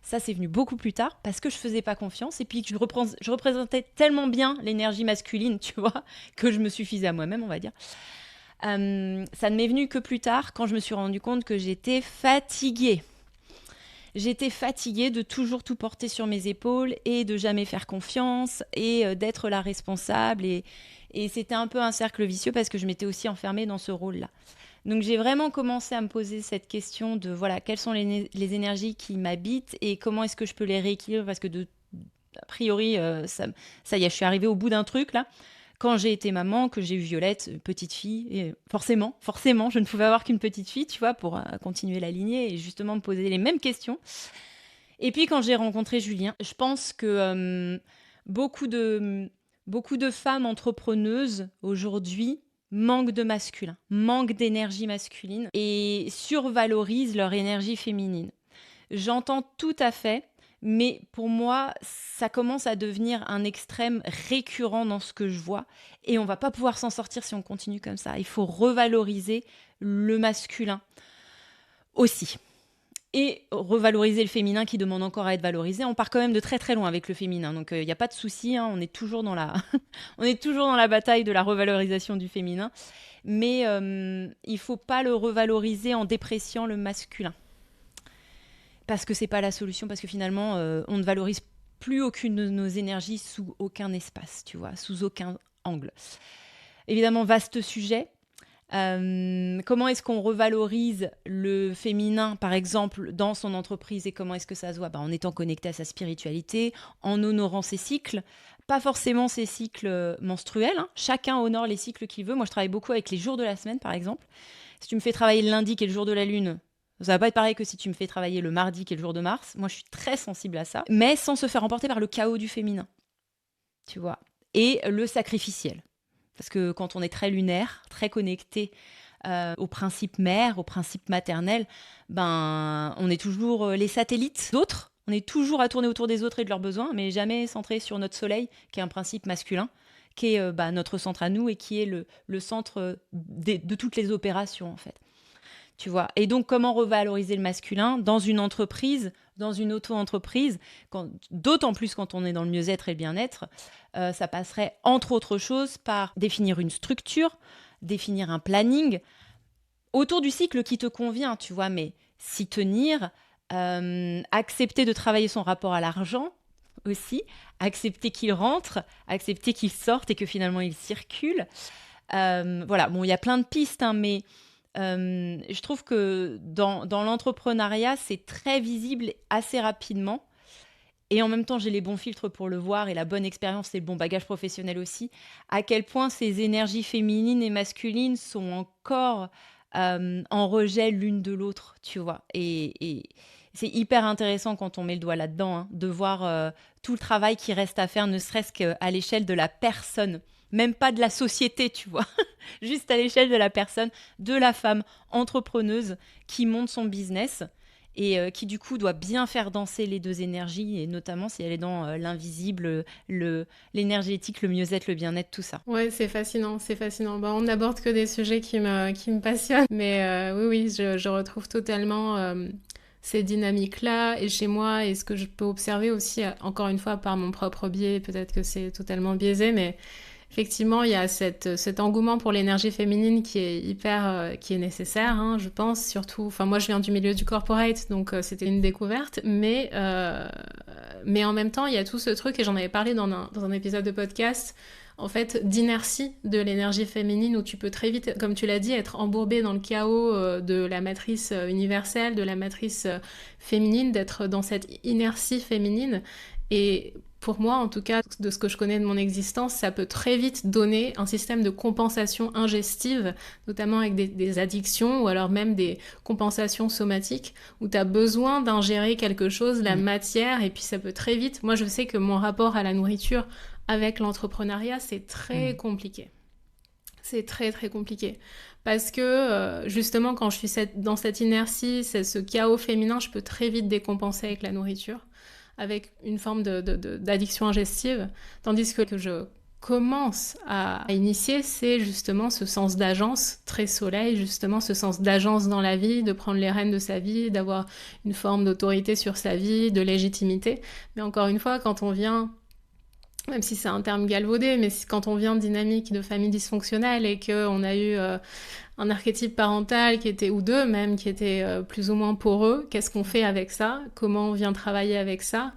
Ça, c'est venu beaucoup plus tard parce que je faisais pas confiance et puis que je représentais tellement bien l'énergie masculine, tu vois, que je me suffisais à moi-même, on va dire. Ça ne m'est venu que plus tard quand je me suis rendu compte que j'étais fatiguée. J'étais fatiguée de toujours tout porter sur mes épaules et de jamais faire confiance et d'être la responsable. Et c'était un peu un cercle vicieux parce que je m'étais aussi enfermée dans ce rôle-là. Donc j'ai vraiment commencé à me poser cette question de voilà, quelles sont les énergies qui m'habitent et comment est-ce que je peux les rééquilibrer parce que a priori, ça y est, je suis arrivée au bout d'un truc là. Quand j'ai été maman, que j'ai eu Violette, petite fille, et forcément, je ne pouvais avoir qu'une petite fille, tu vois, pour continuer la lignée et justement me poser les mêmes questions. Et puis quand j'ai rencontré Julien, je pense que beaucoup de femmes entrepreneuses aujourd'hui manquent de masculin, manquent d'énergie masculine et survalorisent leur énergie féminine. J'entends tout à fait, mais pour moi, ça commence à devenir un extrême récurrent dans ce que je vois. Et on va pas pouvoir s'en sortir si on continue comme ça. Il faut revaloriser le masculin aussi. Et revaloriser le féminin qui demande encore à être valorisé. On part quand même de très très loin avec le féminin. Donc il n'y a pas de souci, hein, on est toujours dans on est toujours dans la bataille de la revalorisation du féminin. Mais il ne faut pas le revaloriser en dépréciant le masculin. Parce que c'est pas la solution, parce que finalement, on ne valorise plus aucune de nos énergies sous aucun espace, tu vois, sous aucun angle. Évidemment, vaste sujet. Comment est-ce qu'on revalorise le féminin, par exemple, dans son entreprise et comment est-ce que ça se voit en étant connecté à sa spiritualité, en honorant ses cycles, pas forcément ses cycles menstruels, hein. Chacun honore les cycles qu'il veut. Moi, je travaille beaucoup avec les jours de la semaine, par exemple. Si tu me fais travailler le lundi, qui est le jour de la lune, Ça va pas être pareil que si tu me fais travailler le mardi, qui est le jour de Mars. Moi, je suis très sensible à ça. Mais sans se faire emporter par le chaos du féminin, tu vois. Et le sacrificiel. Parce que quand on est très lunaire, très connecté au principe mère, au principe maternel, ben, on est toujours les satellites d'autres. On est toujours à tourner autour des autres et de leurs besoins, mais jamais centré sur notre soleil, qui est un principe masculin, qui est notre centre à nous et qui est le centre de toutes les opérations, en fait. Tu vois. Et donc, comment revaloriser le masculin dans une entreprise, dans une auto-entreprise, d'autant plus quand on est dans le mieux-être et le bien-être, ça passerait, entre autres choses, par définir une structure, définir un planning autour du cycle qui te convient, tu vois, mais s'y tenir, accepter de travailler son rapport à l'argent aussi, accepter qu'il rentre, accepter qu'il sorte et que finalement il circule. Voilà, bon, il y a plein de pistes, hein, mais je trouve que dans l'entrepreneuriat, c'est très visible assez rapidement. Et en même temps, j'ai les bons filtres pour le voir et la bonne expérience et le bon bagage professionnel aussi, à quel point ces énergies féminines et masculines sont encore en rejet l'une de l'autre, tu vois. Et c'est hyper intéressant quand on met le doigt là-dedans, hein, de voir tout le travail qui reste à faire, ne serait-ce qu'à l'échelle de la personne, même pas de la société, tu vois, juste à l'échelle de la personne, de la femme entrepreneuse qui monte son business et qui du coup doit bien faire danser les deux énergies, et notamment si elle est dans l'invisible, l'énergétique, le mieux-être, le bien-être, tout ça. Ouais, c'est fascinant, c'est fascinant. Bon, on n'aborde que des sujets qui me passionnent, mais oui, je retrouve totalement ces dynamiques-là et chez moi, et ce que je peux observer aussi, encore une fois, par mon propre biais, peut-être que c'est totalement biaisé, mais effectivement, il y a cet engouement pour l'énergie féminine qui est qui est nécessaire, hein, je pense, surtout. Enfin, moi, je viens du milieu du corporate, donc c'était une découverte, mais en même temps, il y a tout ce truc, et j'en avais parlé dans un épisode de podcast, en fait, d'inertie de l'énergie féminine, où tu peux très vite, comme tu l'as dit, être embourbé dans le chaos de la matrice universelle, de la matrice féminine, d'être dans cette inertie féminine. Et pour moi, en tout cas, de ce que je connais de mon existence, ça peut très vite donner un système de compensation ingestive, notamment avec des addictions ou alors même des compensations somatiques, où tu as besoin d'ingérer quelque chose, la matière, et puis ça peut très vite... Moi, je sais que mon rapport à la nourriture avec l'entrepreneuriat, c'est très compliqué. C'est très, très compliqué. Parce que, justement, quand je suis dans cette inertie, ce chaos féminin, je peux très vite décompenser avec la nourriture, avec une forme d'addiction ingestive, tandis que je commence à initier, c'est justement ce sens d'agence très soleil, justement ce sens d'agence dans la vie, de prendre les rênes de sa vie, d'avoir une forme d'autorité sur sa vie, de légitimité. Mais encore une fois, quand on vient, même si c'est un terme galvaudé, mais quand on vient de dynamique de famille dysfonctionnelle et qu'on a eu un archétype parental qui était, ou deux même, qui était plus ou moins poreux, qu'est-ce qu'on fait avec ça? Comment on vient travailler avec ça?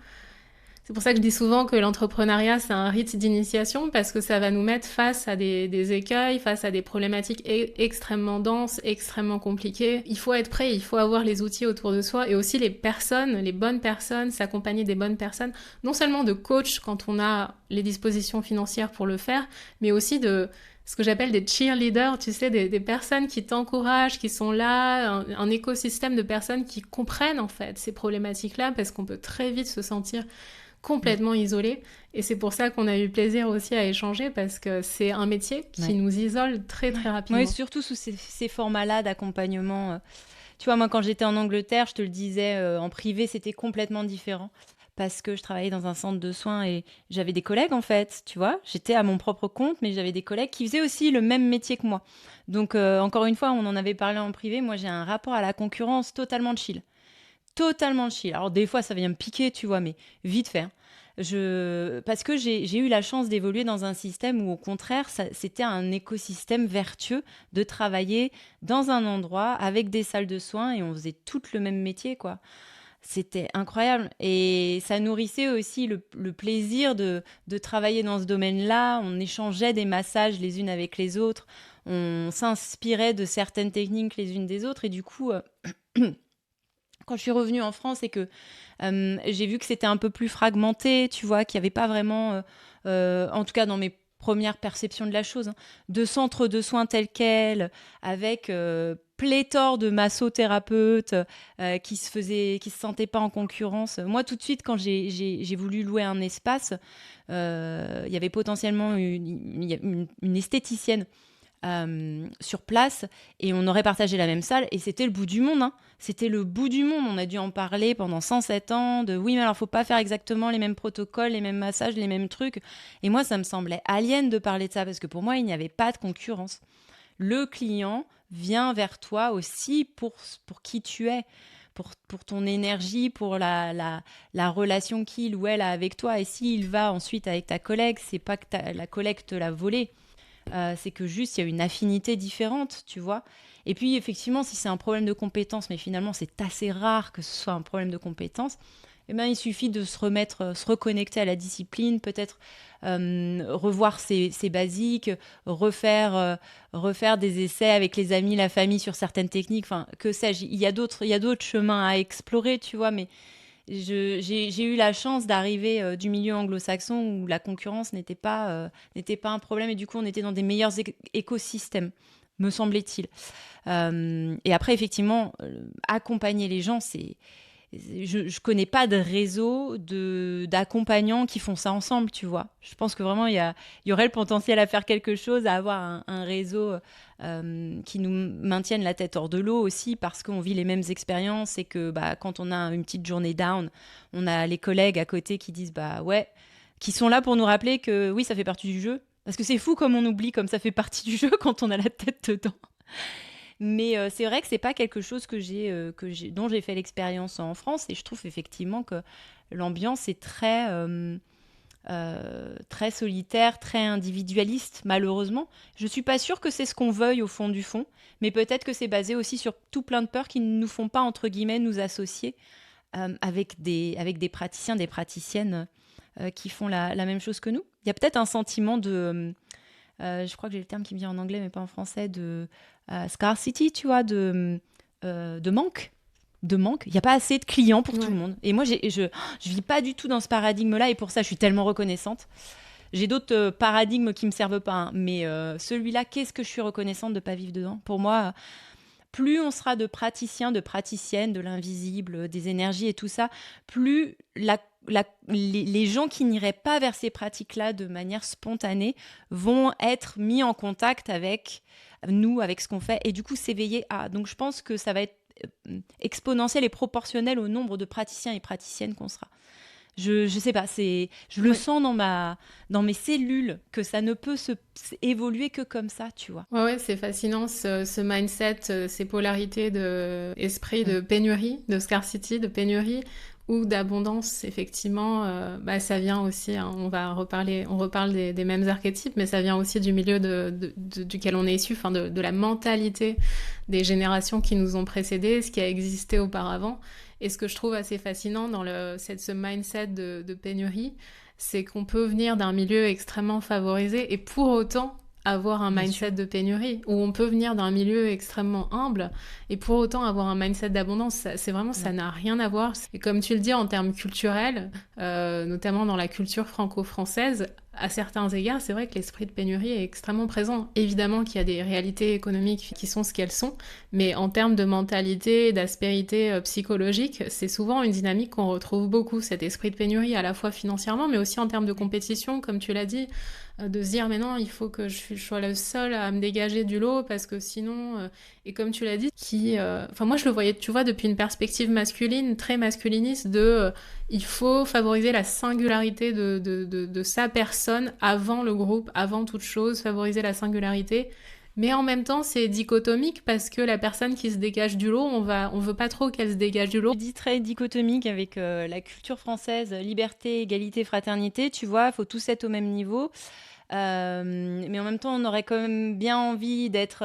C'est pour ça que je dis souvent que l'entrepreneuriat, c'est un rite d'initiation, parce que ça va nous mettre face à des écueils, face à des problématiques extrêmement denses, extrêmement compliquées. Il faut être prêt, il faut avoir les outils autour de soi, et aussi les personnes, les bonnes personnes, s'accompagner des bonnes personnes, non seulement de coach quand on a les dispositions financières pour le faire, mais aussi de ce que j'appelle des cheerleaders, tu sais, des personnes qui t'encouragent, qui sont là, un écosystème de personnes qui comprennent en fait ces problématiques-là, parce qu'on peut très vite se sentir complètement isolé. Et c'est pour ça qu'on a eu plaisir aussi à échanger, parce que c'est un métier qui nous isole très, très rapidement. Oui, surtout sous ces formats-là d'accompagnement. Tu vois, moi, quand j'étais en Angleterre, je te le disais, en privé, c'était complètement différent. Parce que je travaillais dans un centre de soins et j'avais des collègues, en fait, tu vois. J'étais à mon propre compte, mais j'avais des collègues qui faisaient aussi le même métier que moi. Donc, encore une fois, on en avait parlé en privé. Moi, j'ai un rapport à la concurrence totalement chill. Totalement chill. Alors, des fois, ça vient me piquer, tu vois, mais vite fait. Parce que j'ai eu la chance d'évoluer dans un système où, au contraire, c'était un écosystème vertueux de travailler dans un endroit avec des salles de soins et on faisait tout le même métier, quoi. C'était incroyable. Et ça nourrissait aussi le plaisir de travailler dans ce domaine-là. On échangeait des massages les unes avec les autres. On s'inspirait de certaines techniques les unes des autres. Et du coup, quand je suis revenue en France et que j'ai vu que c'était un peu plus fragmenté, tu vois, qu'il n'y avait pas vraiment, en tout cas dans mes premières perceptions de la chose, de centres de soins tels quels, avec pléthore de massothérapeutes qui se sentaient pas en concurrence. Moi, tout de suite, quand j'ai voulu louer un espace, il y avait potentiellement une esthéticienne sur place et on aurait partagé la même salle et c'était le bout du monde, hein. C'était le bout du monde. On a dû en parler pendant 107 ans de oui, mais alors faut pas faire exactement les mêmes protocoles, les mêmes massages, les mêmes trucs. Et moi, ça me semblait alien de parler de ça parce que pour moi, il n'y avait pas de concurrence. Le client vient vers toi aussi pour qui tu es, pour ton énergie, pour la relation qu'il ou elle a avec toi. Et s'il va ensuite avec ta collègue, c'est pas que la collègue te l'a volé. C'est que juste, il y a une affinité différente, tu vois. Et puis, effectivement, si c'est un problème de compétence, mais finalement, c'est assez rare que ce soit un problème de compétence, eh ben, il suffit de se reconnecter à la discipline, peut-être revoir ses basiques, refaire des essais avec les amis, la famille sur certaines techniques, enfin, que sais-je. Il y a d'autres chemins à explorer, tu vois, mais j'ai eu la chance d'arriver du milieu anglo-saxon où la concurrence n'était pas un problème et du coup on était dans des meilleurs écosystèmes, me semblait-il. Et après effectivement, accompagner les gens, je connais pas de réseau d'accompagnants qui font ça ensemble, tu vois. Je pense que vraiment il y aurait le potentiel à faire quelque chose, à avoir un réseau qui nous maintienne la tête hors de l'eau aussi parce qu'on vit les mêmes expériences et que quand on a une petite journée down, on a les collègues à côté qui disent ouais, qui sont là pour nous rappeler que oui, ça fait partie du jeu. Parce que c'est fou comme on oublie comme ça fait partie du jeu quand on a la tête dedans. Mais c'est vrai que c'est pas quelque chose dont j'ai fait l'expérience en France et je trouve effectivement que l'ambiance est très solitaire, très individualiste, malheureusement. Je suis pas sûre que c'est ce qu'on veuille au fond du fond, mais peut-être que c'est basé aussi sur tout plein de peurs qui ne nous font pas, entre guillemets, nous associer avec des praticiens, des praticiennes qui font la même chose que nous. Il y a peut-être un sentiment je crois que j'ai le terme qui me vient en anglais, mais pas en français, de scarcity, tu vois, de manque. De manque. Il n'y a pas assez de clients pour tout le monde. Et moi, je vis pas du tout dans ce paradigme-là, et pour ça, je suis tellement reconnaissante. J'ai d'autres paradigmes qui me servent pas, hein, mais celui-là, qu'est-ce que je suis reconnaissante de pas vivre dedans. Pour moi, plus on sera de praticiens, de praticiennes, de l'invisible, des énergies et tout ça, plus les gens qui n'iraient pas vers ces pratiques-là de manière spontanée vont être mis en contact avec nous, avec ce qu'on fait, et du coup s'éveiller à. Donc je pense que ça va être exponentiel et proportionnel au nombre de praticiens et praticiennes qu'on sera. Je sais pas, je le sens dans mes cellules que ça ne peut évoluer que comme ça, tu vois. Ouais, c'est fascinant ce mindset, ces polarités d'esprit de pénurie, de scarcity, de pénurie ou d'abondance, effectivement. Ça vient aussi, hein, on reparle des mêmes archétypes, mais ça vient aussi du milieu duquel on est issu, enfin de la mentalité des générations qui nous ont précédés, ce qui a existé auparavant. Et ce que je trouve assez fascinant dans ce mindset de pénurie, c'est qu'on peut venir d'un milieu extrêmement favorisé et pour autant avoir un mindset de pénurie, ou on peut venir d'un milieu extrêmement humble et pour autant avoir un mindset d'abondance. C'est vraiment, ça n'a rien à voir. Et comme tu le dis, en termes culturels, notamment dans la culture franco-française, à certains égards, c'est vrai que l'esprit de pénurie est extrêmement présent. Évidemment qu'il y a des réalités économiques qui sont ce qu'elles sont, mais en termes de mentalité, d'aspérité psychologique, c'est souvent une dynamique qu'on retrouve beaucoup, cet esprit de pénurie, à la fois financièrement, mais aussi en termes de compétition, comme tu l'as dit, de se dire mais non, il faut que je sois le seul à me dégager du lot parce que sinon, et comme tu l'as dit, moi je le voyais, tu vois, depuis une perspective masculine, très masculiniste, il faut favoriser la singularité de sa personne avant le groupe, avant toute chose, favoriser la singularité. Mais en même temps, c'est dichotomique parce que la personne qui se dégage du lot, on veut pas trop qu'elle se dégage du lot. Je dis très dichotomique avec la culture française, liberté, égalité, fraternité, tu vois, il faut tous être au même niveau. Mais en même temps, on aurait quand même bien envie d'être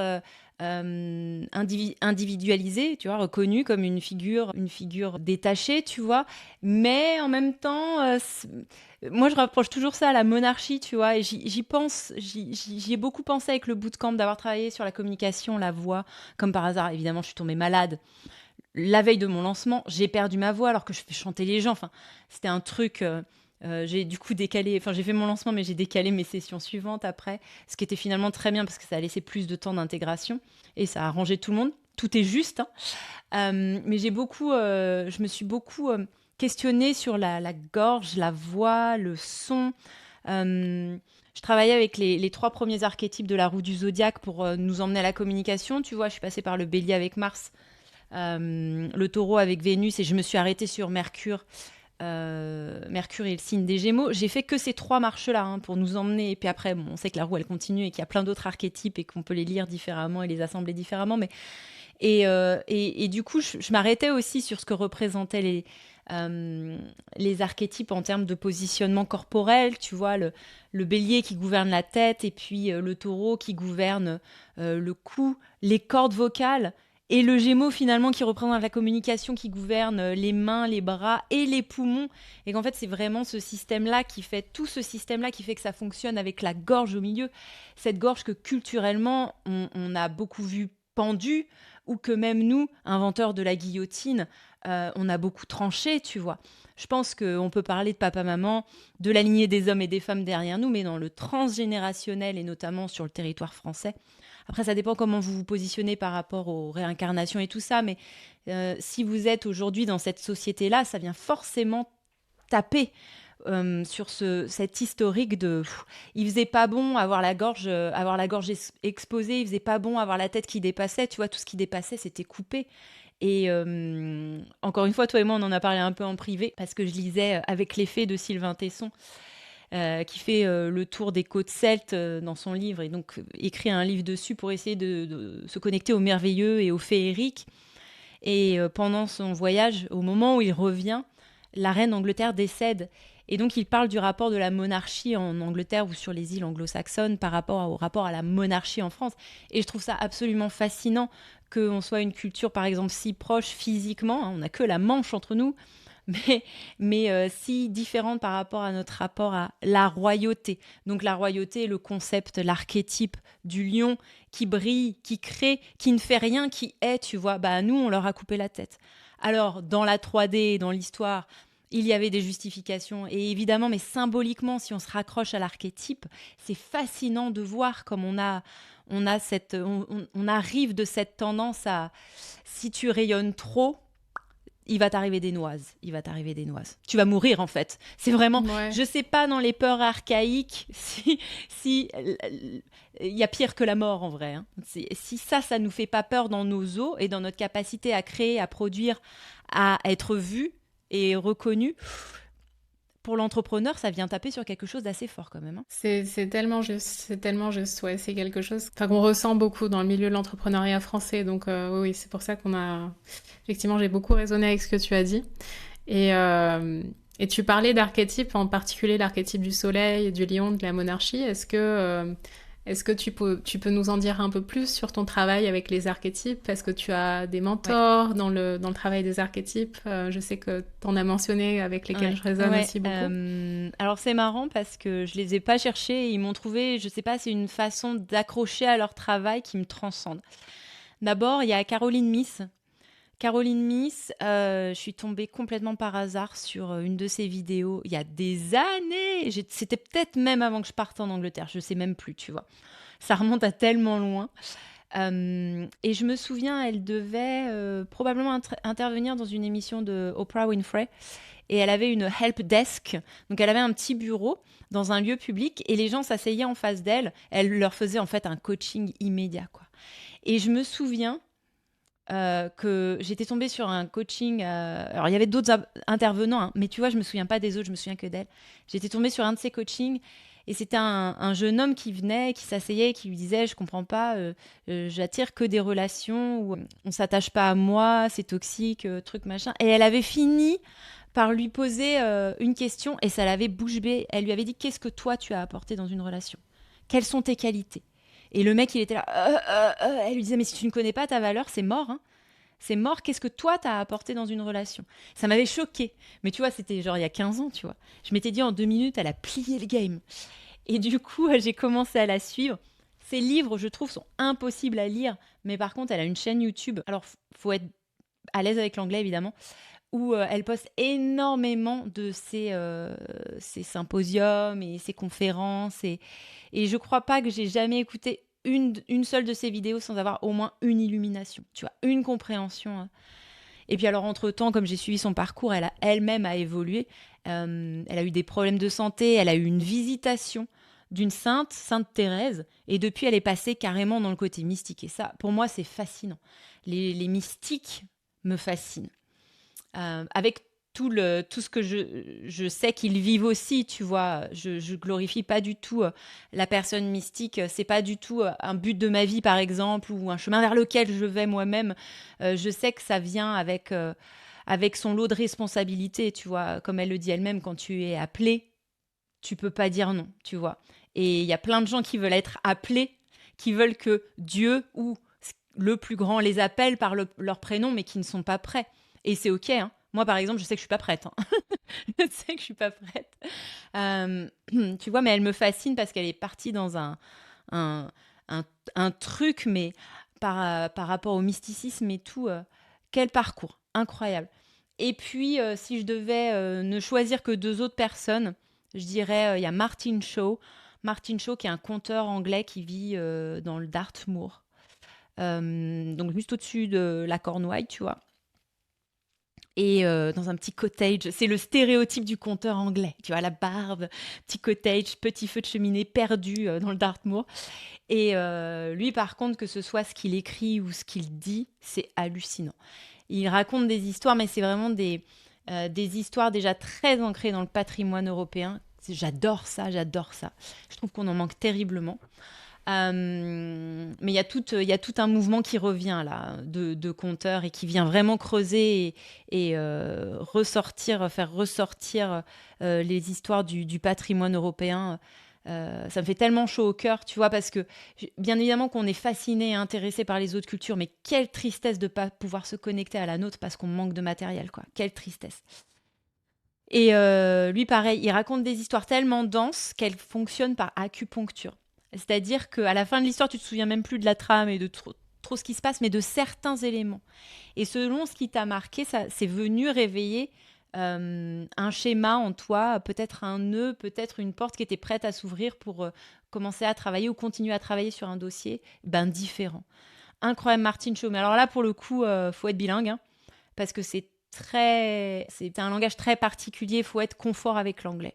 individualisé, tu vois, reconnu comme une figure détachée, tu vois. Mais en même temps, moi je rapproche toujours ça à la monarchie, tu vois, et j'y ai beaucoup pensé avec le bootcamp, d'avoir travaillé sur la communication, la voix, comme par hasard. Évidemment, je suis tombée malade. La veille de mon lancement, j'ai perdu ma voix alors que je fais chanter les gens. Enfin, c'était un truc. J'ai du coup j'ai fait mon lancement, mais j'ai décalé mes sessions suivantes après, ce qui était finalement très bien parce que ça a laissé plus de temps d'intégration et ça a arrangé tout le monde. tout est juste, hein. Mais je me suis beaucoup questionnée sur la gorge, la voix, le son. Je travaillais avec les trois premiers archétypes de la roue du zodiaque pour nous emmener à la communication. Tu vois, je suis passée par le bélier avec Mars, le taureau avec Vénus, et je me suis arrêtée sur Mercure. Mercure est le signe des Gémeaux. J'ai fait que ces trois marches-là, hein, pour nous emmener. Et puis après, bon, on sait que la roue, elle continue et qu'il y a plein d'autres archétypes et qu'on peut les lire différemment et les assembler différemment. Et du coup, je m'arrêtais aussi sur ce que représentaient les archétypes en termes de positionnement corporel. Tu vois, le bélier qui gouverne la tête, et puis le taureau qui gouverne le cou, les cordes vocales, et le gémeau finalement qui représente la communication, qui gouverne les mains, les bras et les poumons. Et qu'en fait, c'est vraiment ce système-là qui fait, tout ce système-là qui fait que ça fonctionne avec la gorge au milieu. Cette gorge que culturellement, on a beaucoup vu pendue, ou que même nous, inventeurs de la guillotine, on a beaucoup tranché, tu vois. Je pense qu'on peut parler de papa-maman, de la lignée des hommes et des femmes derrière nous, mais dans le transgénérationnel et notamment sur le territoire français. Après, ça dépend comment vous vous positionnez par rapport aux réincarnations et tout ça, mais si vous êtes aujourd'hui dans cette société-là, ça vient forcément taper sur cet historique de il faisait pas bon avoir la gorge exposée, il faisait pas bon avoir la tête qui dépassait, tu vois, tout ce qui dépassait c'était coupé. Et encore une fois, toi et moi on en a parlé un peu en privé parce que je lisais Avec les fées de Sylvain Tesson, qui fait le tour des côtes celtes dans son livre, et donc écrit un livre dessus pour essayer de se connecter au merveilleux et au féerique. Et pendant son voyage, au moment où il revient, la reine d'Angleterre décède. Et donc, il parle du rapport de la monarchie en Angleterre ou sur les îles anglo-saxonnes par rapport au rapport à la monarchie en France. Et je trouve ça absolument fascinant qu'on soit une culture, par exemple, si proche physiquement, hein, on n'a que la Manche entre nous, mais si différente par rapport à notre rapport à la royauté. Donc la royauté, le concept, l'archétype du lion qui brille, qui crée, qui ne fait rien, qui est, tu vois. Bah nous, on leur a coupé la tête. Alors, dans la 3D, dans l'histoire, il y avait des justifications. Et évidemment, mais symboliquement, si on se raccroche à l'archétype, c'est fascinant de voir comme on arrive de cette tendance à, si tu rayonnes trop, il va t'arriver des noises. Il va t'arriver des noises. Tu vas mourir, en fait. C'est vraiment... Ouais. Je sais pas, dans les peurs archaïques, si il y a pire que la mort, en vrai, hein. Si ça nous fait pas peur dans nos os et dans notre capacité à créer, à produire, à être vu et reconnu, pour l'entrepreneur, ça vient taper sur quelque chose d'assez fort, quand même, hein. C'est tellement juste, ouais, c'est quelque chose qu'on ressent beaucoup dans le milieu de l'entrepreneuriat français, donc oui, c'est pour ça effectivement, j'ai beaucoup raisonné avec ce que tu as dit, et tu parlais d'archétypes, en particulier l'archétype du soleil, du lion, de la monarchie. Est-ce que tu peux nous en dire un peu plus sur ton travail avec les archétypes? Est-ce que tu as des mentors dans le travail des archétypes? Je sais que tu en as mentionné avec lesquels je résonne aussi beaucoup. Alors c'est marrant parce que je les ai pas cherchés, ils m'ont trouvé, je sais pas, c'est une façon d'accrocher à leur travail qui me transcende. D'abord, il y a Caroline Myss. Caroline Myss, je suis tombée complètement par hasard sur une de ses vidéos il y a des années. C'était peut-être même avant que je parte en Angleterre, je sais même plus, tu vois. Ça remonte à tellement loin. Et je me souviens, elle devait probablement intervenir dans une émission de Oprah Winfrey. Et elle avait une help desk. Donc elle avait un petit bureau dans un lieu public et les gens s'asseyaient en face d'elle. Elle leur faisait en fait un coaching immédiat, quoi. Et je me souviens que j'étais tombée sur un coaching. Alors, il y avait d'autres intervenants, hein, mais tu vois, je me souviens pas des autres, je me souviens que d'elle. J'étais tombée sur un de ces coachings et c'était un jeune homme qui venait, qui s'asseyait, qui lui disait: Je comprends pas, j'attire que des relations où on s'attache pas à moi, c'est toxique, truc machin. Et elle avait fini par lui poser une question et ça l'avait bouche bée. Elle lui avait dit: Qu'est-ce que toi tu as apporté dans une relation? Quelles sont tes qualités? Et le mec, il était là. Elle lui disait: Mais si tu ne connais pas ta valeur, c'est mort, hein. C'est mort. Qu'est-ce que toi, t'as apporté dans une relation? Ça m'avait choquée. Mais tu vois, c'était genre il y a 15 ans, tu vois. Je m'étais dit, en 2 minutes, elle a plié le game. Et du coup, j'ai commencé à la suivre. Ses livres, je trouve, sont impossibles à lire. Mais par contre, elle a une chaîne YouTube. Alors, faut être à l'aise avec l'anglais, évidemment, où elle poste énormément de ses symposiums et ses conférences. Et je crois pas que j'ai jamais écouté une seule de ses vidéos sans avoir au moins une illumination, tu vois, une compréhension. Et puis alors, entre-temps, comme j'ai suivi son parcours, elle a elle-même a évolué. Elle a eu des problèmes de santé, elle a eu une visitation d'une sainte Thérèse, et depuis, elle est passée carrément dans le côté mystique. Et ça, pour moi, c'est fascinant. Les mystiques me fascinent. Avec tout ce que je sais qu'ils vivent aussi, tu vois. Je glorifie pas du tout la personne mystique. C'est pas du tout un but de ma vie, par exemple, ou un chemin vers lequel je vais moi-même. Je sais que ça vient avec son lot de responsabilités, tu vois. Comme elle le dit elle-même, quand tu es appelé, tu peux pas dire non, tu vois. Et il y a plein de gens qui veulent être appelés, qui veulent que Dieu ou le plus grand les appelle par leur prénom, mais qui ne sont pas prêts. Et c'est OK, hein. Moi, par exemple, je sais que je suis pas prête, hein. Je sais que je suis pas prête. Tu vois, mais elle me fascine parce qu'elle est partie dans un, un truc, mais par rapport au mysticisme et tout, quel parcours, incroyable. Et puis, si je devais ne choisir que deux autres personnes, je dirais, il y a Martin Shaw. Martin Shaw, qui est un conteur anglais qui vit dans le Dartmoor. Donc juste au-dessus de la Cornouaille, tu vois. Et dans un petit cottage, c'est le stéréotype du conteur anglais. Tu vois, la barbe, petit cottage, petit feu de cheminée perdu dans le Dartmoor. Et lui, par contre, que ce soit ce qu'il écrit ou ce qu'il dit, c'est hallucinant. Il raconte des histoires, mais c'est vraiment des histoires déjà très ancrées dans le patrimoine européen. J'adore ça, j'adore ça. Je trouve qu'on en manque terriblement. Mais il y a tout un mouvement qui revient là, de conteurs et qui vient vraiment creuser et faire ressortir les histoires du patrimoine européen. Ça me fait tellement chaud au cœur, tu vois, parce que bien évidemment qu'on est fasciné et intéressé par les autres cultures, mais quelle tristesse de ne pas pouvoir se connecter à la nôtre parce qu'on manque de matériel, quoi. Quelle tristesse. Et lui, pareil, il raconte des histoires tellement denses qu'elles fonctionnent par acupuncture. C'est-à-dire qu'à la fin de l'histoire, tu te souviens même plus de la trame et de trop ce qui se passe, mais de certains éléments. Et selon ce qui t'a marqué, ça, c'est venu réveiller un schéma en toi, peut-être un nœud, peut-être une porte qui était prête à s'ouvrir pour commencer à travailler ou continuer à travailler sur un dossier différent. Incroyable, Martin Shaw. Mais alors là, pour le coup, faut être bilingue, hein, parce que c'est un langage très particulier, il faut être confort avec l'anglais.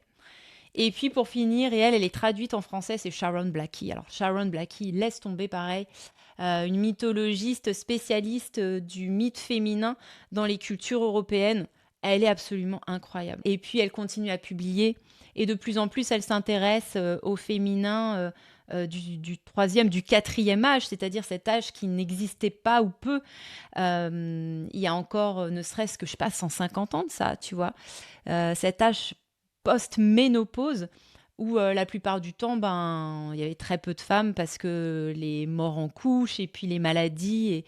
Et puis pour finir, et elle est traduite en français, c'est Sharon Blackie. Alors Sharon Blackie, laisse tomber pareil, une mythologiste spécialiste du mythe féminin dans les cultures européennes. Elle est absolument incroyable. Et puis elle continue à publier, et de plus en plus elle s'intéresse au féminin du troisième, du quatrième âge, c'est-à-dire cet âge qui n'existait pas ou peu. Il y a encore, ne serait-ce que, je sais pas, 150 ans de ça, tu vois. Cet âge post-ménopause, où la plupart du temps, il y avait très peu de femmes parce que les morts en couche et puis les maladies.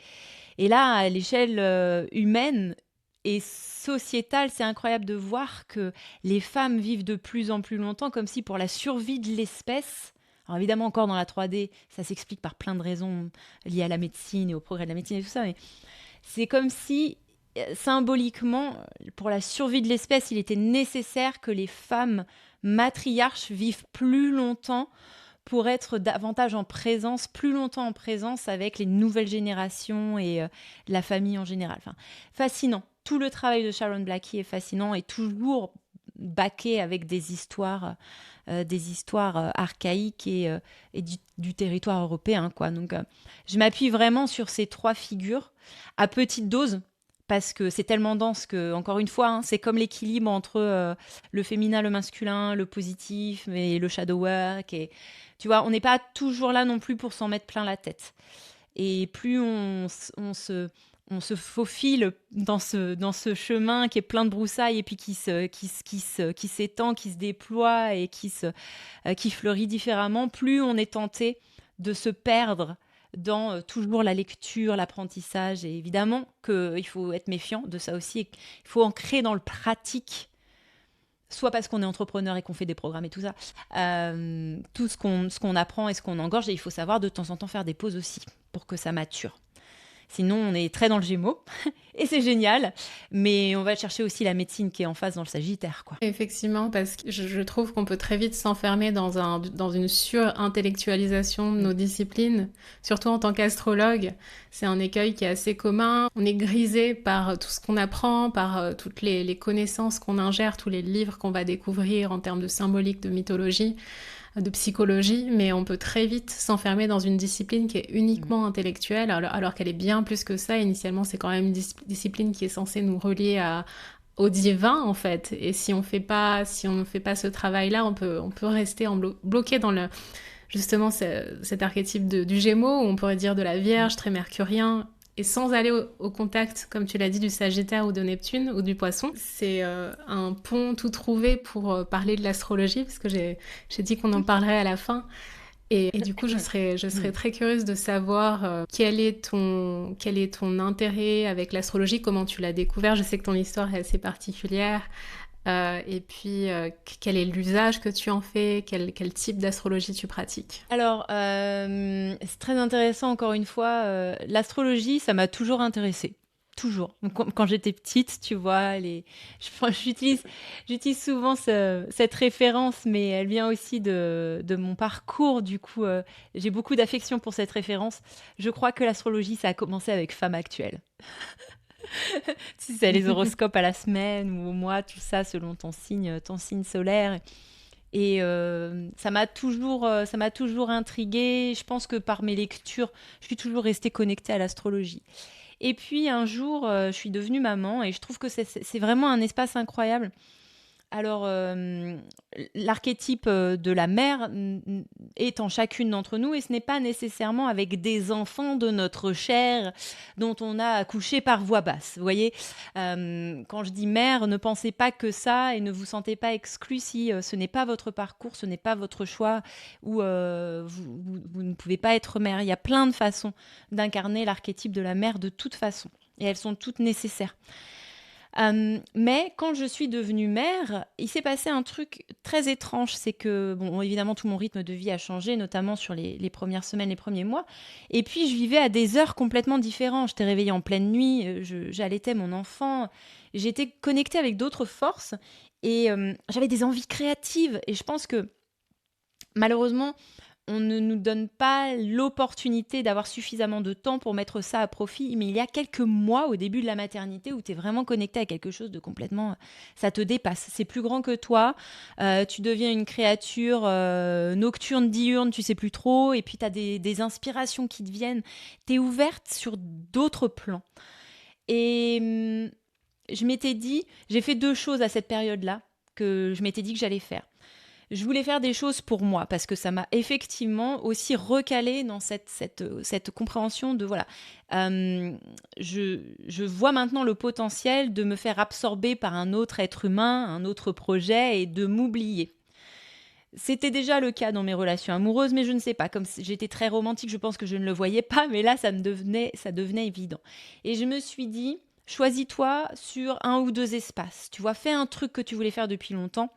Et là, à l'échelle humaine et sociétale, c'est incroyable de voir que les femmes vivent de plus en plus longtemps, comme si pour la survie de l'espèce. Alors évidemment, encore dans la 3D, ça s'explique par plein de raisons liées à la médecine et au progrès de la médecine et tout ça, mais c'est comme si symboliquement, pour la survie de l'espèce, il était nécessaire que les femmes matriarches vivent plus longtemps pour être davantage en présence, plus longtemps en présence avec les nouvelles générations et la famille en général. Enfin, fascinant. Tout le travail de Sharon Blackie est fascinant et toujours baqué avec des histoires archaïques et du territoire européen, quoi. Donc, je m'appuie vraiment sur ces trois figures à petite dose, parce que c'est tellement dense que, encore une fois, hein, c'est comme l'équilibre entre le féminin, le masculin, le positif et le shadow work. Et, tu vois, on n'est pas toujours là non plus pour s'en mettre plein la tête. Et plus on se faufile dans ce chemin qui est plein de broussailles et puis qui s'étend, qui se déploie et qui fleurit différemment, plus on est tenté de se perdre dans toujours la lecture, l'apprentissage. Et évidemment qu'il faut être méfiant de ça aussi. Il faut ancrer dans le pratique, soit parce qu'on est entrepreneur et qu'on fait des programmes et tout ça, tout ce qu'on apprend et ce qu'on engorge. Et il faut savoir de temps en temps faire des pauses aussi pour que ça mature. Sinon, on est très dans le Gémeaux et c'est génial. Mais on va chercher aussi la médecine qui est en face dans le Sagittaire, quoi. Effectivement, parce que je trouve qu'on peut très vite s'enfermer dans une surintellectualisation de nos disciplines, surtout en tant qu'astrologue. C'est un écueil qui est assez commun. On est grisé par tout ce qu'on apprend, par toutes les connaissances qu'on ingère, tous les livres qu'on va découvrir en termes de symbolique, de mythologie, de psychologie, mais on peut très vite s'enfermer dans une discipline qui est uniquement intellectuelle, alors qu'elle est bien plus que ça. Initialement, c'est quand même une discipline qui est censée nous relier au divin, en fait. Et si on ne fait pas ce travail-là, on peut rester bloqué dans justement cet archétype du Gémeaux, où on pourrait dire de la Vierge, très mercurien, et sans aller au contact, comme tu l'as dit, du Sagittaire ou de Neptune ou du Poisson. C'est un pont tout trouvé pour parler de l'astrologie, parce que j'ai dit qu'on en parlerait à la fin. Et du coup, je serais très curieuse de savoir quel est ton intérêt avec l'astrologie, comment tu l'as découvert. Je sais que ton histoire est assez particulière. Et puis, quel est l'usage que tu en fais? Quel type d'astrologie tu pratiques? Alors, c'est très intéressant, encore une fois. L'astrologie, ça m'a toujours intéressée. Toujours. Donc, quand j'étais petite, tu vois, j'utilise souvent cette référence, mais elle vient aussi de mon parcours. Du coup, j'ai beaucoup d'affection pour cette référence. Je crois que l'astrologie, ça a commencé avec Femme Actuelle. Tu sais, les horoscopes à la semaine ou au mois, tout ça, selon ton signe solaire. Et ça m'a toujours intriguée. Je pense que par mes lectures, je suis toujours restée connectée à l'astrologie. Et puis un jour, je suis devenue maman et je trouve que c'est vraiment un espace incroyable. Alors, l'archétype de la mère est en chacune d'entre nous et ce n'est pas nécessairement avec des enfants de notre chair dont on a accouché par voie basse. Vous voyez, quand je dis mère, ne pensez pas que ça et ne vous sentez pas exclus si ce n'est pas votre parcours, ce n'est pas votre choix ou vous ne pouvez pas être mère. Il y a plein de façons d'incarner l'archétype de la mère de toute façon et elles sont toutes nécessaires. Mais quand je suis devenue mère, il s'est passé un truc très étrange. C'est que, bon, évidemment, tout mon rythme de vie a changé, notamment sur les premières semaines, les premiers mois. Et puis, je vivais à des heures complètement différentes. J'étais réveillée en pleine nuit, j'allaitais mon enfant. J'étais connectée avec d'autres forces et j'avais des envies créatives. Et je pense que, malheureusement, on ne nous donne pas l'opportunité d'avoir suffisamment de temps pour mettre ça à profit. Mais il y a quelques mois, au début de la maternité, où tu es vraiment connecté à quelque chose de complètement... Ça te dépasse. C'est plus grand que toi. Tu deviens une créature nocturne, diurne, tu sais plus trop. Et puis, tu as des inspirations qui te viennent. Tu es ouverte sur d'autres plans. Et je m'étais dit... J'ai fait 2 choses à cette période-là que je m'étais dit que j'allais faire. Je voulais faire des choses pour moi parce que ça m'a effectivement aussi recalé dans cette compréhension de voilà, je vois maintenant le potentiel de me faire absorber par un autre être humain, un autre projet et de m'oublier. C'était déjà le cas dans mes relations amoureuses, mais je ne sais pas, comme j'étais très romantique, je pense que je ne le voyais pas, mais là ça devenait évident. Et je me suis dit, choisis-toi sur 1 ou 2 espaces. Tu vois, fais un truc que tu voulais faire depuis longtemps,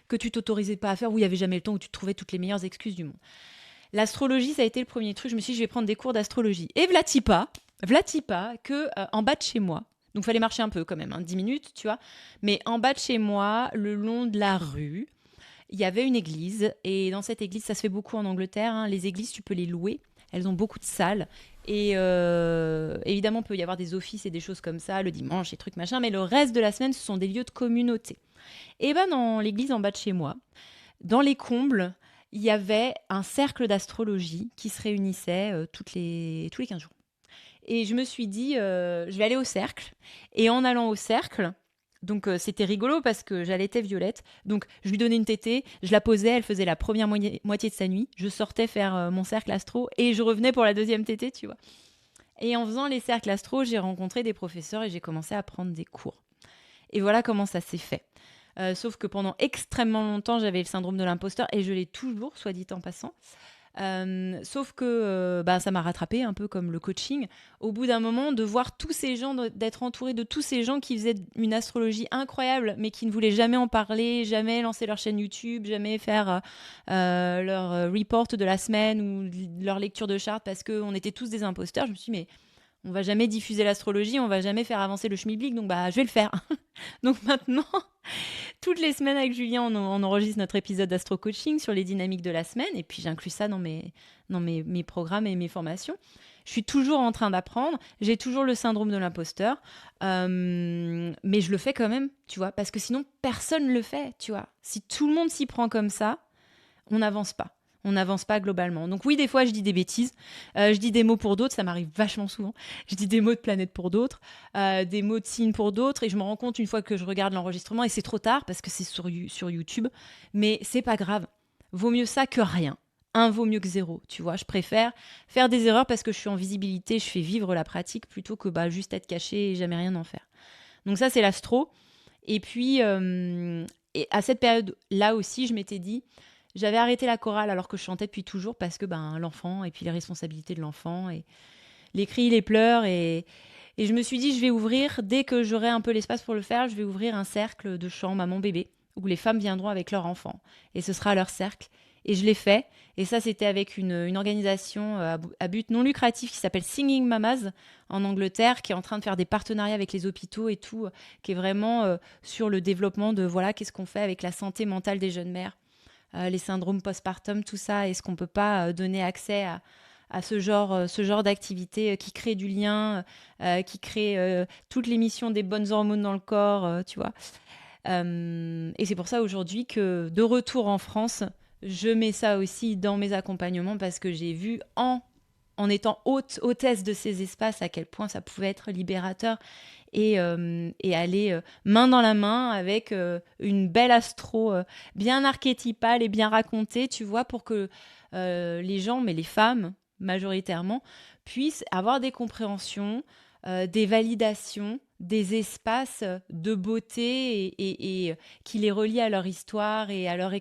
que tu t'autorisais pas à faire, où il y avait jamais le temps, où tu trouvais toutes les meilleures excuses du monde. L'astrologie, ça a été le premier truc. Je me suis dit, je vais prendre des cours d'astrologie. Et v'là-t-il pas que en bas de chez moi, donc fallait marcher un peu quand même, 10 minutes, tu vois, mais en bas de chez moi, le long de la rue, il y avait une église. Et dans cette église, ça se fait beaucoup en Angleterre, les églises, tu peux les louer. Elles ont beaucoup de salles. Et évidemment, il peut y avoir des offices et des choses comme ça, le dimanche, des trucs machin, mais le reste de la semaine, ce sont des lieux de communauté. Et ben dans l'église en bas de chez moi, dans les combles, il y avait un cercle d'astrologie qui se réunissait tous les 15 jours. Et je me suis dit, je vais aller au cercle. Et en allant au cercle, donc c'était rigolo parce que j'allaitais Violette. Donc je lui donnais une tétée, je la posais, elle faisait la première moitié de sa nuit. Je sortais faire mon cercle astro et je revenais pour la deuxième tétée, tu vois. Et en faisant les cercles astro, j'ai rencontré des professeurs et j'ai commencé à prendre des cours. Et voilà comment ça s'est fait. Sauf que pendant extrêmement longtemps, j'avais le syndrome de l'imposteur et je l'ai toujours, soit dit en passant. Sauf que ça m'a rattrapé un peu comme le coaching. Au bout d'un moment, de voir tous ces gens, d'être entourée de tous ces gens qui faisaient une astrologie incroyable, mais qui ne voulaient jamais en parler, jamais lancer leur chaîne YouTube, jamais faire leur report de la semaine ou leur lecture de charte parce qu'on était tous des imposteurs. Je me suis dit, mais On va jamais diffuser l'astrologie, on va jamais faire avancer le schmilblick, donc je vais le faire. Donc maintenant, toutes les semaines avec Julien, on enregistre notre épisode d'astro-coaching sur les dynamiques de la semaine, et puis j'inclus ça dans mes programmes et mes formations. Je suis toujours en train d'apprendre, j'ai toujours le syndrome de l'imposteur, mais je le fais quand même, tu vois, parce que sinon, personne ne le fait, tu vois. Si tout le monde s'y prend comme ça, on n'avance pas. On n'avance pas globalement. Donc oui, des fois, je dis des bêtises. Je dis des mots pour d'autres, ça m'arrive vachement souvent. Je dis des mots de planète pour d'autres, des mots de signes pour d'autres, et je me rends compte une fois que je regarde l'enregistrement, et c'est trop tard parce que c'est sur YouTube, mais c'est pas grave. Vaut mieux ça que rien. Un vaut mieux que zéro, tu vois. Je préfère faire des erreurs parce que je suis en visibilité, je fais vivre la pratique plutôt que juste être caché et jamais rien en faire. Donc ça, c'est l'astro. Et puis, et à cette période-là aussi, je m'étais dit, j'avais arrêté la chorale alors que je chantais depuis toujours parce que l'enfant et puis les responsabilités de l'enfant et les cris, les pleurs et je me suis dit je vais ouvrir, dès que j'aurai un peu l'espace pour le faire, je vais ouvrir un cercle de chant maman-bébé où les femmes viendront avec leur enfant et ce sera leur cercle. Et je l'ai fait. Et ça, c'était avec une organisation à but non lucratif qui s'appelle Singing Mamas en Angleterre, qui est en train de faire des partenariats avec les hôpitaux et tout, qui est vraiment sur le développement de qu'est-ce qu'on fait avec la santé mentale des jeunes mères. Les syndromes postpartum, tout ça, est-ce qu'on peut pas donner accès à ce genre d'activité qui crée du lien, qui crée toute l'émission des bonnes hormones dans le corps, tu vois. Et c'est pour ça aujourd'hui que, de retour en France, je mets ça aussi dans mes accompagnements parce que j'ai vu en étant hôtesse de ces espaces à quel point ça pouvait être libérateur et aller main dans la main avec une belle astro bien archétypale et bien racontée, tu vois, pour que les gens, mais les femmes majoritairement, puissent avoir des compréhensions, des validations, des espaces de beauté et qui les relient à leur histoire et à leur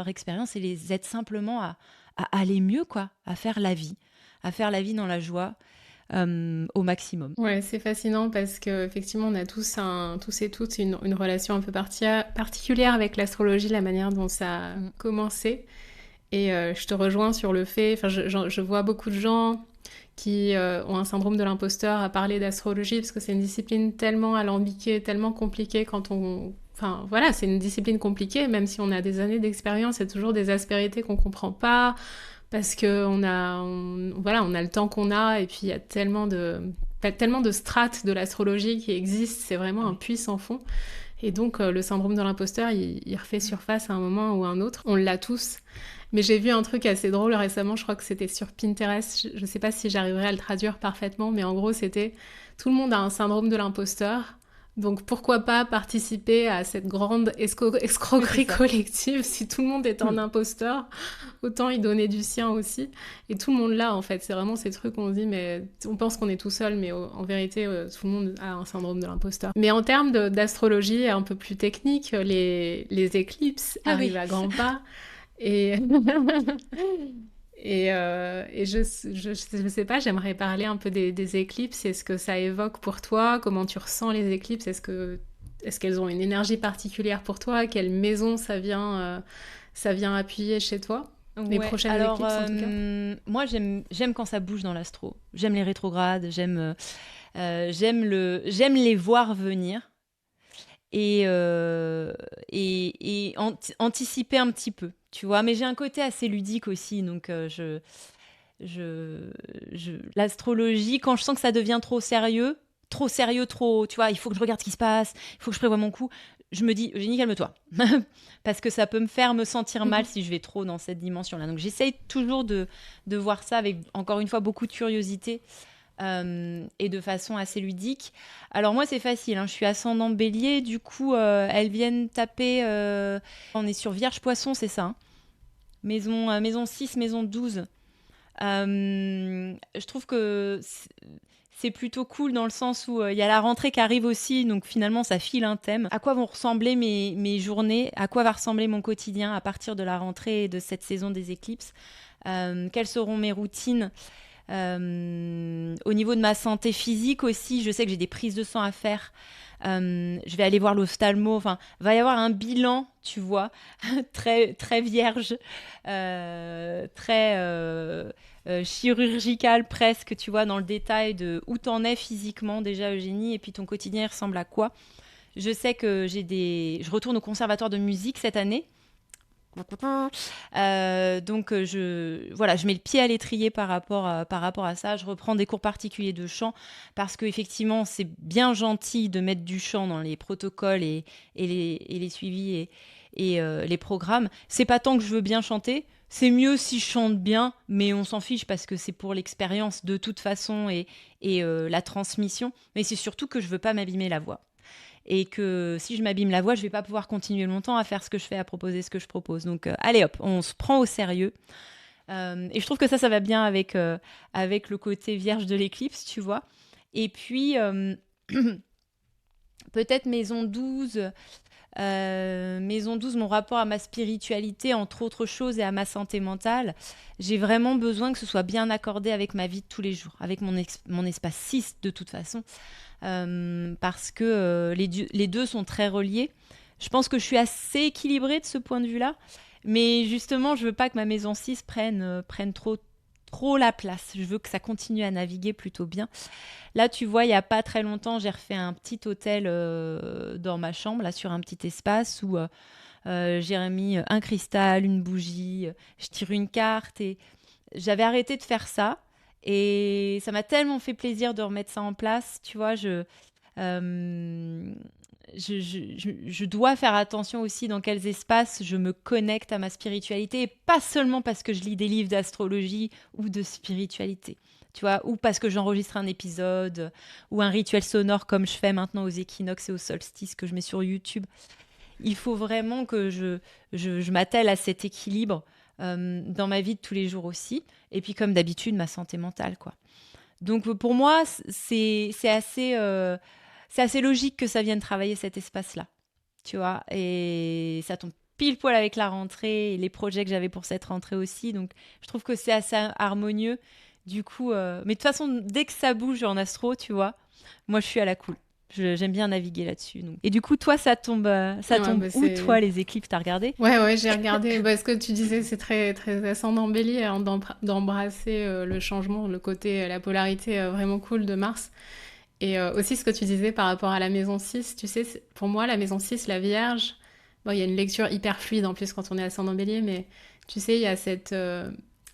expérience et les aident simplement à aller mieux, quoi, à faire la vie dans la joie au maximum. Ouais, c'est fascinant parce qu'effectivement, on a tous et toutes une relation un peu particulière avec l'astrologie, la manière dont ça a commencé. Et je te rejoins sur le fait, je vois beaucoup de gens qui ont un syndrome de l'imposteur à parler d'astrologie parce que c'est une discipline tellement alambiquée, tellement compliquée Enfin voilà, c'est une discipline compliquée, même si on a des années d'expérience, il y a toujours des aspérités qu'on comprend pas parce qu'on a le temps qu'on a et puis il y a tellement de strates de l'astrologie qui existent, c'est vraiment un puits sans fond. Et donc le syndrome de l'imposteur, il refait surface à un moment ou à un autre. On l'a tous. Mais j'ai vu un truc assez drôle récemment, je crois que c'était sur Pinterest, je sais pas si j'arriverai à le traduire parfaitement, mais en gros c'était tout le monde a un syndrome de l'imposteur, donc pourquoi pas participer à cette grande escroquerie collective. Si tout le monde est un imposteur, autant y donner du sien aussi. Et tout le monde l'a en fait, c'est vraiment ces trucs où on se dit mais on pense qu'on est tout seul, mais en vérité tout le monde a un syndrome de l'imposteur. Mais en termes d'astrologie un peu plus technique, les éclipses arrivent à grands pas. Et je sais pas, j'aimerais parler un peu des éclipses. Est-ce que ça évoque pour toi? Comment tu ressens les éclipses? Est-ce qu'elles ont une énergie particulière pour toi? Quelle maison ça vient appuyer chez toi? Les prochaines éclipses en tout cas. Moi j'aime quand ça bouge dans l'astro. J'aime les rétrogrades, j'aime les voir venir et anticiper un petit peu. Tu vois, mais j'ai un côté assez ludique aussi, donc l'astrologie, quand je sens que ça devient trop sérieux, tu vois, il faut que je regarde ce qui se passe, il faut que je prévoie mon coup, je me dis, Eugénie, calme-toi, parce que ça peut me faire me sentir mal si je vais trop dans cette dimension-là. Donc j'essaye toujours de voir ça avec, encore une fois, beaucoup de curiosité et de façon assez ludique. Alors moi c'est facile, hein, je suis ascendant bélier, du coup elles viennent taper, on est sur Vierge Poisson, c'est ça, hein, maison 6, maison 12. Je trouve que c'est plutôt cool dans le sens où il y a la rentrée qui arrive aussi, donc finalement ça file un thème. À quoi vont ressembler mes journées, à quoi va ressembler mon quotidien à partir de la rentrée et de cette saison des éclipses, quelles seront mes routines. Au niveau de ma santé physique aussi, je sais que j'ai des prises de sang à faire. Je vais aller voir l'ophtalmo. Enfin, va y avoir un bilan, tu vois, très, très vierge, très chirurgical presque, tu vois, dans le détail de où t'en es physiquement déjà, Eugénie, et puis ton quotidien il ressemble à quoi. Je sais que je retourne au conservatoire de musique cette année. Donc voilà, je mets le pied à l'étrier par rapport à ça. Je reprends des cours particuliers de chant parce que effectivement, c'est bien gentil de mettre du chant dans les protocoles et les suivis et les programmes. C'est pas tant que je veux bien chanter. C'est mieux si je chante bien, mais on s'en fiche parce que c'est pour l'expérience de toute façon et la transmission. Mais c'est surtout que je veux pas m'abîmer la voix et que si je m'abîme la voix, je vais pas pouvoir continuer longtemps à faire ce que je fais, à proposer ce que je propose. Donc, allez hop, on se prend au sérieux. Et je trouve que ça va bien avec le côté vierge de l'éclipse, tu vois. Et puis, peut-être Maison 12, mon rapport à ma spiritualité, entre autres choses, et à ma santé mentale, j'ai vraiment besoin que ce soit bien accordé avec ma vie de tous les jours, avec mon espace 6 de toute façon. Parce que les deux sont très reliés. Je pense que je suis assez équilibrée de ce point de vue-là, mais justement, je veux pas que ma maison 6 prenne trop la place. Je veux que ça continue à naviguer plutôt bien. Là, tu vois, il y a pas très longtemps, j'ai refait un petit hôtel dans ma chambre, là, sur un petit espace où j'ai remis un cristal, une bougie, je tire une carte et j'avais arrêté de faire ça. Et ça m'a tellement fait plaisir de remettre ça en place. Tu vois, euh, je dois faire attention aussi dans quels espaces je me connecte à ma spiritualité. Et pas seulement parce que je lis des livres d'astrologie ou de spiritualité. Tu vois, ou parce que j'enregistre un épisode ou un rituel sonore comme je fais maintenant aux équinoxes et aux solstices que je mets sur YouTube. Il faut vraiment que je m'attelle à cet équilibre dans ma vie de tous les jours aussi. Et puis, comme d'habitude, ma santé mentale, quoi. Donc, pour moi, c'est assez logique que ça vienne travailler cet espace-là, tu vois. Et ça tombe pile poil avec la rentrée et les projets que j'avais pour cette rentrée aussi. Donc, je trouve que c'est assez harmonieux. Du coup, mais de toute façon, dès que ça bouge en astro, tu vois, moi, je suis à la cool. J'aime bien naviguer là-dessus. Donc. Et du coup, toi, ça Ouais, tombe bah, où, toi, les éclipses, t'as regardé? Ouais, j'ai regardé. Bah, ce que tu disais, c'est très, très ascendant Bélier, hein, d'embrasser le changement, le côté, la polarité vraiment cool de Mars. Et aussi ce que tu disais par rapport à la maison 6, tu sais, pour moi, la maison 6, la Vierge, bon, il y a une lecture hyper fluide en plus quand on est ascendant Bélier, mais tu sais, il y a cette...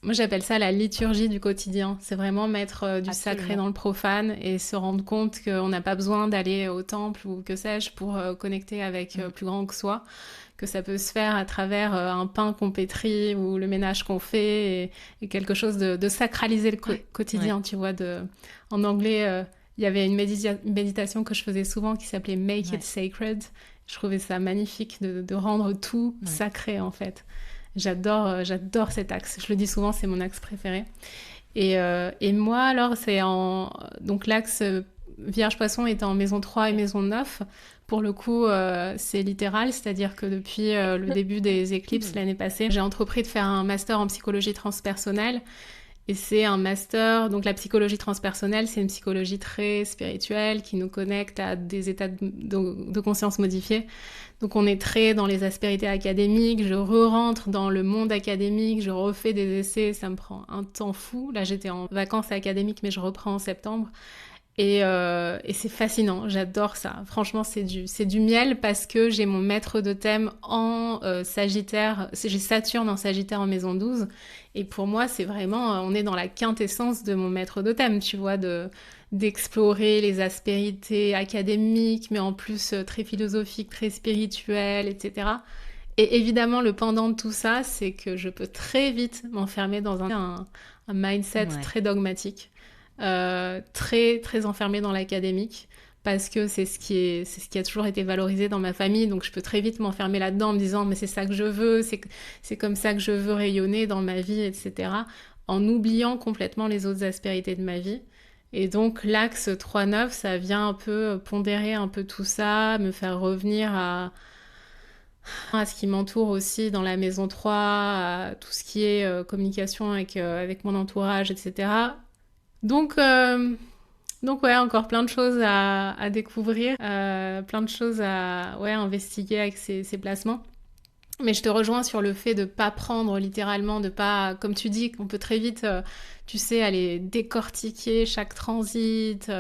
moi, j'appelle ça la liturgie du quotidien. C'est vraiment mettre du sacré Absolument. dans le profane et se rendre compte qu'on n'a pas besoin d'aller au temple ou que sais-je pour connecter avec Mm. plus grand que soi, que ça peut se faire à travers un pain qu'on pétrit ou le ménage qu'on fait et quelque chose de sacraliser le Ouais. Ouais. quotidien, tu vois. En anglais, il y avait une méditation que je faisais souvent qui s'appelait Make It Ouais. Sacred. Je trouvais ça magnifique de rendre tout Ouais. sacré en fait. J'adore cet axe. Je le dis souvent, c'est mon axe préféré. Et moi, alors, donc l'axe Vierge Poisson est en maison 3 et maison 9. Pour le coup, c'est littéral, c'est-à-dire que depuis le début des éclipses l'année passée, j'ai entrepris de faire un master en psychologie transpersonnelle. Et c'est un master, donc la psychologie transpersonnelle, c'est une psychologie très spirituelle qui nous connecte à des états de conscience modifiés. Donc on est très dans les aspérités académiques, je re-rentre dans le monde académique, je refais des essais, ça me prend un temps fou. Là j'étais en vacances académiques mais je reprends en septembre. Et c'est fascinant, j'adore ça. Franchement, c'est du miel parce que j'ai mon maître de thème en Sagittaire, j'ai Saturne en Sagittaire en maison 12. Et pour moi, c'est vraiment, on est dans la quintessence de mon maître de thème, tu vois, d'explorer les aspérités académiques, mais en plus très philosophiques, très spirituelles, etc. Et évidemment, le pendant de tout ça, c'est que je peux très vite m'enfermer dans un mindset Ouais. très dogmatique, très, très enfermé dans l'académique, parce que c'est ce qui a toujours été valorisé dans ma famille, donc je peux très vite m'enfermer là-dedans en me disant, mais c'est ça que je veux, c'est comme ça que je veux rayonner dans ma vie, etc., en oubliant complètement les autres aspérités de ma vie. Et donc l'axe 3-9, ça vient un peu pondérer un peu tout ça, me faire revenir à ce qui m'entoure aussi dans la maison 3, à tout ce qui est communication avec mon entourage, etc. Donc, euh, donc ouais, encore plein de choses à découvrir, plein de choses à ouais, investiguer avec ces placements. Mais je te rejoins sur le fait de pas prendre littéralement, de pas, comme tu dis, qu'on peut très vite, tu sais, aller décortiquer chaque transit.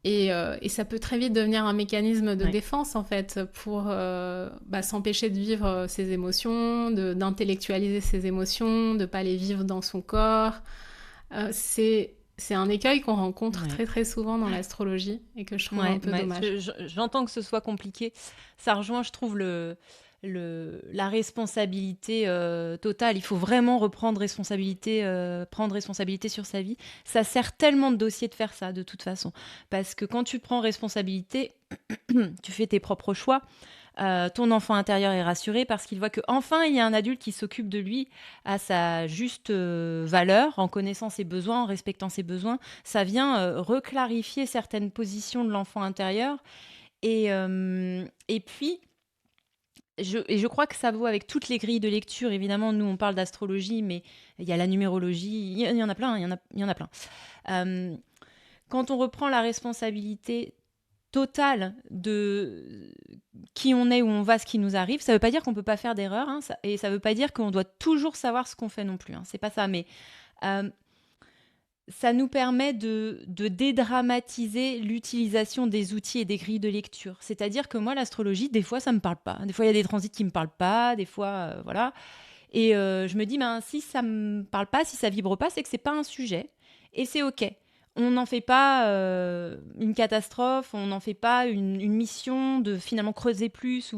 Et ça peut très vite devenir un mécanisme de Ouais. défense, en fait, pour s'empêcher de vivre ses émotions, d'intellectualiser ses émotions, de pas les vivre dans son corps. C'est un écueil qu'on rencontre Ouais. très très souvent dans l'astrologie et que je trouve un Ouais, peu ouais, dommage. j'entends que ce soit compliqué. Ça rejoint, je trouve, la responsabilité totale. Il faut vraiment prendre responsabilité sur sa vie. Ça sert tellement de dossiers de faire ça, de toute façon. Parce que quand tu prends responsabilité, tu fais tes propres choix. Ton enfant intérieur est rassuré parce qu'il voit que enfin il y a un adulte qui s'occupe de lui à sa juste valeur, en connaissant ses besoins, en respectant ses besoins. Ça vient reclarifier certaines positions de l'enfant intérieur. Et puis, je crois que ça vaut avec toutes les grilles de lecture. Évidemment, nous, on parle d'astrologie, mais il y a la numérologie, il y en a plein, il y en a plein. Euh, Quand on reprend la responsabilité totale de qui on est, où on va, ce qui nous arrive, ça ne veut pas dire qu'on ne peut pas faire d'erreurs, hein, et ça ne veut pas dire qu'on doit toujours savoir ce qu'on fait non plus. Hein, c'est pas ça, mais euh, ça nous permet de dédramatiser l'utilisation des outils et des grilles de lecture. C'est-à-dire que moi, l'astrologie, des fois, ça me parle pas. Des fois, il y a des transits qui me parlent pas. Des fois, voilà. Et je me dis, ben, si ça me parle pas, si ça vibre pas, c'est que c'est pas un sujet. Et c'est OK. On n'en fait pas une catastrophe, on n'en fait pas une mission de finalement creuser plus.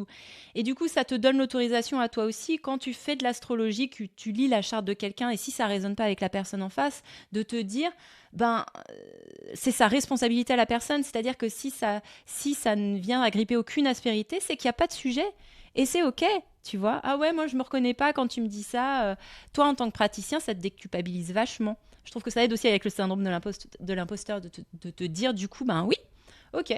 Et du coup, ça te donne l'autorisation à toi aussi, quand tu fais de l'astrologie, que tu lis la charte de quelqu'un, et si ça résonne pas avec la personne en face, de te dire, ben, c'est sa responsabilité à la personne. C'est-à-dire que si ça ne vient agripper aucune aspérité, c'est qu'il n'y a pas de sujet. Et c'est OK, tu vois. Ah ouais, moi je me reconnais pas quand tu me dis ça. Toi, en tant que praticien, ça te déculpabilise vachement. Je trouve que ça aide aussi avec le syndrome de l'imposteur de te dire du coup, ben oui, OK,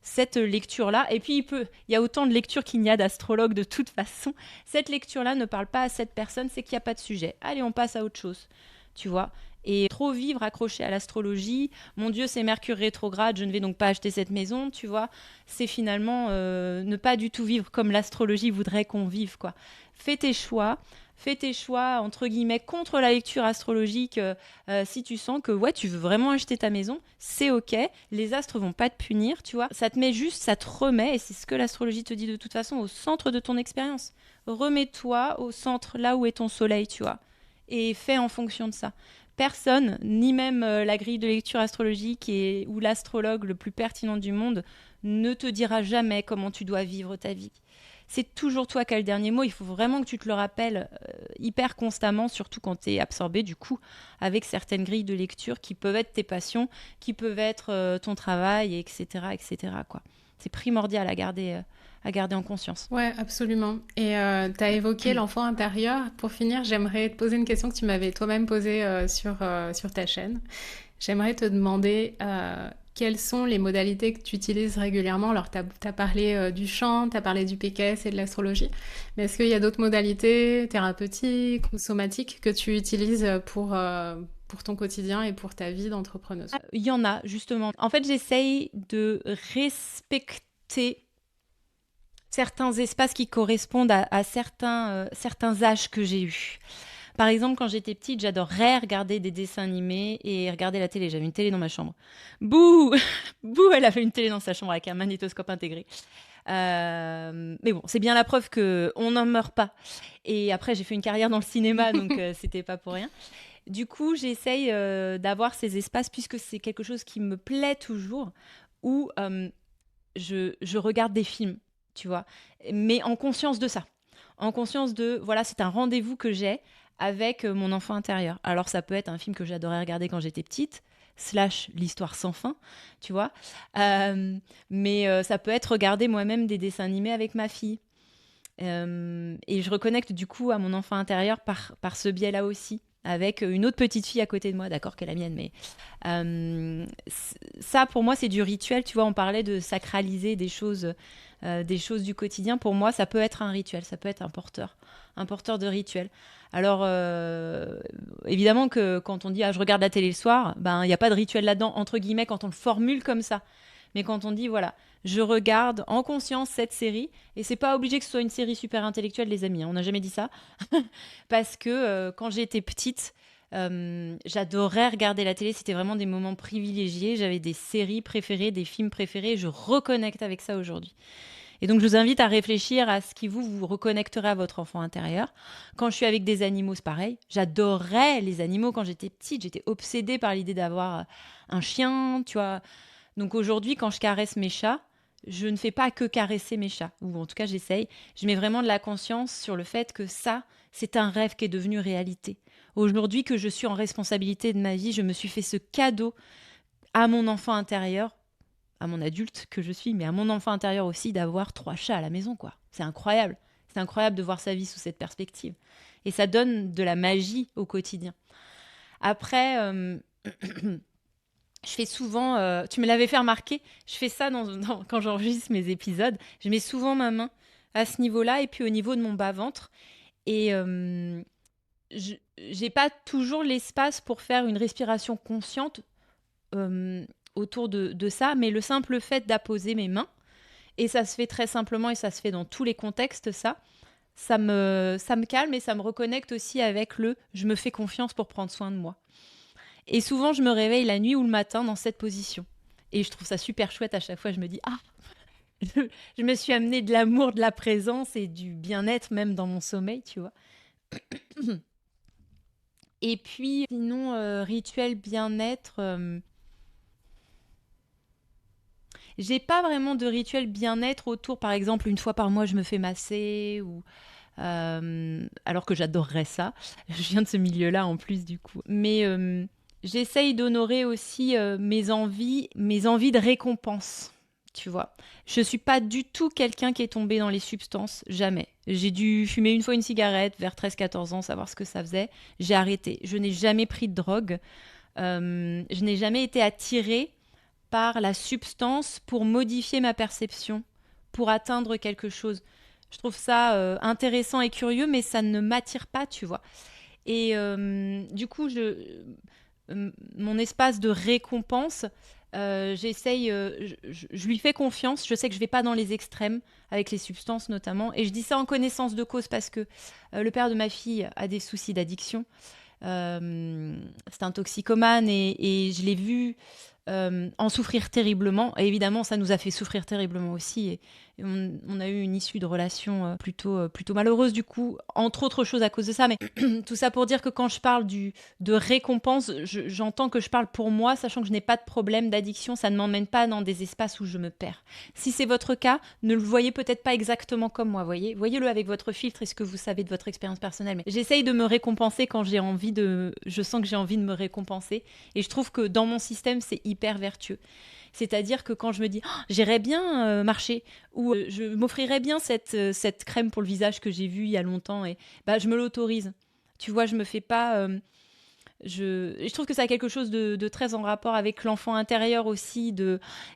cette lecture-là, et puis il y a autant de lectures qu'il y a d'astrologues de toute façon, cette lecture-là ne parle pas à cette personne, c'est qu'il n'y a pas de sujet. Allez, on passe à autre chose, tu vois. Et trop vivre accroché à l'astrologie, mon Dieu, c'est Mercure rétrograde, je ne vais donc pas acheter cette maison, tu vois, c'est finalement ne pas du tout vivre comme l'astrologie voudrait qu'on vive, quoi. Fais tes choix, fais tes choix, entre guillemets, contre la lecture astrologique. Si tu sens que ouais, tu veux vraiment acheter ta maison, c'est OK. Les astres vont pas te punir, tu vois. Ça te met juste, ça te remet, et c'est ce que l'astrologie te dit de toute façon, au centre de ton expérience. Remets-toi au centre, là où est ton soleil, tu vois. Et fais en fonction de ça. Personne, ni même la grille de lecture astrologique ou l'astrologue le plus pertinent du monde, ne te dira jamais comment tu dois vivre ta vie. C'est toujours toi qui as le dernier mot. Il faut vraiment que tu te le rappelles hyper constamment, surtout quand tu es absorbé, du coup, avec certaines grilles de lecture qui peuvent être tes passions, qui peuvent être ton travail, etc., etc., quoi. C'est primordial à garder en conscience. Ouais, absolument. Et tu as évoqué l'enfant intérieur. Pour finir, j'aimerais te poser une question que tu m'avais toi-même posée sur ta chaîne. J'aimerais te demander quelles sont les modalités que tu utilises régulièrement. Alors, tu as parlé du chant, tu as parlé du PKS et de l'astrologie, mais est-ce qu'il y a d'autres modalités thérapeutiques ou somatiques que tu utilises pour ton quotidien et pour ta vie d'entrepreneuse? Il y en a, justement. En fait, j'essaye de respecter certains espaces qui correspondent à certains âges que j'ai eus. Par exemple, quand j'étais petite, j'adorais regarder des dessins animés et regarder la télé. J'avais une télé dans ma chambre. Bouh Bouh, elle avait une télé dans sa chambre avec un magnétoscope intégré. Mais bon, c'est bien la preuve que on n'en meurt pas. Et après, j'ai fait une carrière dans le cinéma, donc c'était pas pour rien. Du coup, j'essaye d'avoir ces espaces, puisque c'est quelque chose qui me plaît toujours, où je regarde des films, tu vois, mais en conscience de ça. En conscience de, voilà, c'est un rendez-vous que j'ai avec mon enfant intérieur. Alors, ça peut être un film que j'adorais regarder quand j'étais petite, slash l'histoire sans fin, tu vois. Mais ça peut être regarder moi-même des dessins animés avec ma fille. Et je reconnecte du coup à mon enfant intérieur par ce biais-là aussi. avec une autre petite fille à côté de moi, d'accord, que la mienne, mais ça, pour moi, c'est du rituel. Tu vois, on parlait de sacraliser des choses du quotidien. Pour moi, ça peut être un rituel, ça peut être un porteur de rituel. Alors, évidemment que quand on dit je regarde la télé le soir, ben il n'y a pas de rituel là-dedans, entre guillemets, quand on le formule comme ça. Mais quand on dit, voilà, je regarde en conscience cette série, et c'est pas obligé que ce soit une série super intellectuelle, les amis, hein, on n'a jamais dit ça, parce que quand j'étais petite, j'adorais regarder la télé, c'était vraiment des moments privilégiés, j'avais des séries préférées, des films préférés, et je reconnecte avec ça aujourd'hui. Et donc, je vous invite à réfléchir à ce qui vous reconnecterez à votre enfant intérieur. Quand je suis avec des animaux, c'est pareil. J'adorais les animaux quand j'étais petite. J'étais obsédée par l'idée d'avoir un chien, tu vois. Donc aujourd'hui, quand je caresse mes chats, je ne fais pas que caresser mes chats. Ou en tout cas, j'essaye. Je mets vraiment de la conscience sur le fait que ça, c'est un rêve qui est devenu réalité. Aujourd'hui que je suis en responsabilité de ma vie, je me suis fait ce cadeau à mon enfant intérieur, à mon adulte que je suis, mais à mon enfant intérieur aussi, d'avoir 3 chats à la maison, quoi. C'est incroyable. C'est incroyable de voir sa vie sous cette perspective. Et ça donne de la magie au quotidien. Après, je fais souvent, tu me l'avais fait remarquer, je fais ça quand j'enregistre mes épisodes. Je mets souvent ma main à ce niveau-là et puis au niveau de mon bas-ventre. Et je n'ai pas toujours l'espace pour faire une respiration consciente autour de ça, mais le simple fait d'apposer mes mains, et ça se fait très simplement et ça se fait dans tous les contextes, ça me calme et ça me reconnecte aussi avec je me fais confiance pour prendre soin de moi. Et souvent, je me réveille la nuit ou le matin dans cette position. Et je trouve ça super chouette à chaque fois. Je me dis, je me suis amené de l'amour, de la présence et du bien-être même dans mon sommeil, tu vois. Et puis, sinon, rituel bien-être, j'ai pas vraiment de rituel bien-être autour. Par exemple, une fois par mois, je me fais masser ou... alors que j'adorerais ça. Je viens de ce milieu-là en plus, du coup. Mais j'essaye d'honorer aussi mes envies de récompense, tu vois. Je suis pas du tout quelqu'un qui est tombé dans les substances, jamais. J'ai dû fumer une fois une cigarette vers 13-14 ans, savoir ce que ça faisait. J'ai arrêté. Je n'ai jamais pris de drogue. Je n'ai jamais été attirée par la substance pour modifier ma perception, pour atteindre quelque chose. Je trouve ça intéressant et curieux, mais ça ne m'attire pas, tu vois. Et du coup, mon espace de récompense, j'essaye, je lui fais confiance. Je sais que je ne vais pas dans les extrêmes, avec les substances notamment. Et je dis ça en connaissance de cause parce que le père de ma fille a des soucis d'addiction. C'est un toxicomane et je l'ai vu en souffrir terriblement. Et évidemment, ça nous a fait souffrir terriblement aussi. Et on a eu une issue de relation plutôt malheureuse, du coup, entre autres choses à cause de ça. Mais tout ça pour dire que quand je parle de récompense, j'entends que je parle pour moi, sachant que je n'ai pas de problème d'addiction. Ça ne m'emmène pas dans des espaces où je me perds. Si c'est votre cas, ne le voyez peut-être pas exactement comme moi, voyez. Voyez-le avec votre filtre et ce que vous savez de votre expérience personnelle. Mais j'essaye de me récompenser quand je sens que j'ai envie de me récompenser. Et je trouve que dans mon système, c'est hyper vertueux. C'est-à-dire que quand je me dis j'irais bien marcher ou je m'offrirais bien cette crème pour le visage que j'ai vue il y a longtemps, et je me l'autorise. Tu vois, je me fais pas. Je trouve que ça a quelque chose de très en rapport avec l'enfant intérieur aussi.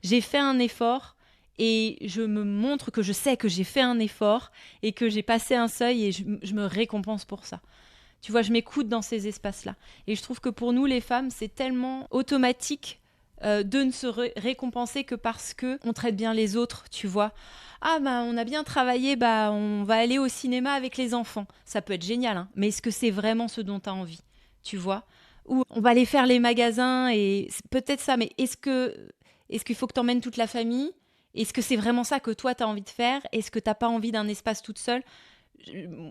J'ai fait un effort et je me montre que je sais que j'ai fait un effort et que j'ai passé un seuil et je me récompense pour ça. Tu vois, je m'écoute dans ces espaces-là. Et je trouve que pour nous, les femmes, c'est tellement automatique de ne se récompenser que parce que on traite bien les autres, tu vois. On a bien travaillé, on va aller au cinéma avec les enfants. Ça peut être génial, hein, mais est-ce que c'est vraiment ce dont tu as envie, tu vois? Ou on va aller faire les magasins et c'est peut-être ça, mais est-ce qu'il faut que tu emmènes toute la famille? Est-ce que c'est vraiment ça que toi, tu as envie de faire? Est-ce que tu n'as pas envie d'un espace toute seule?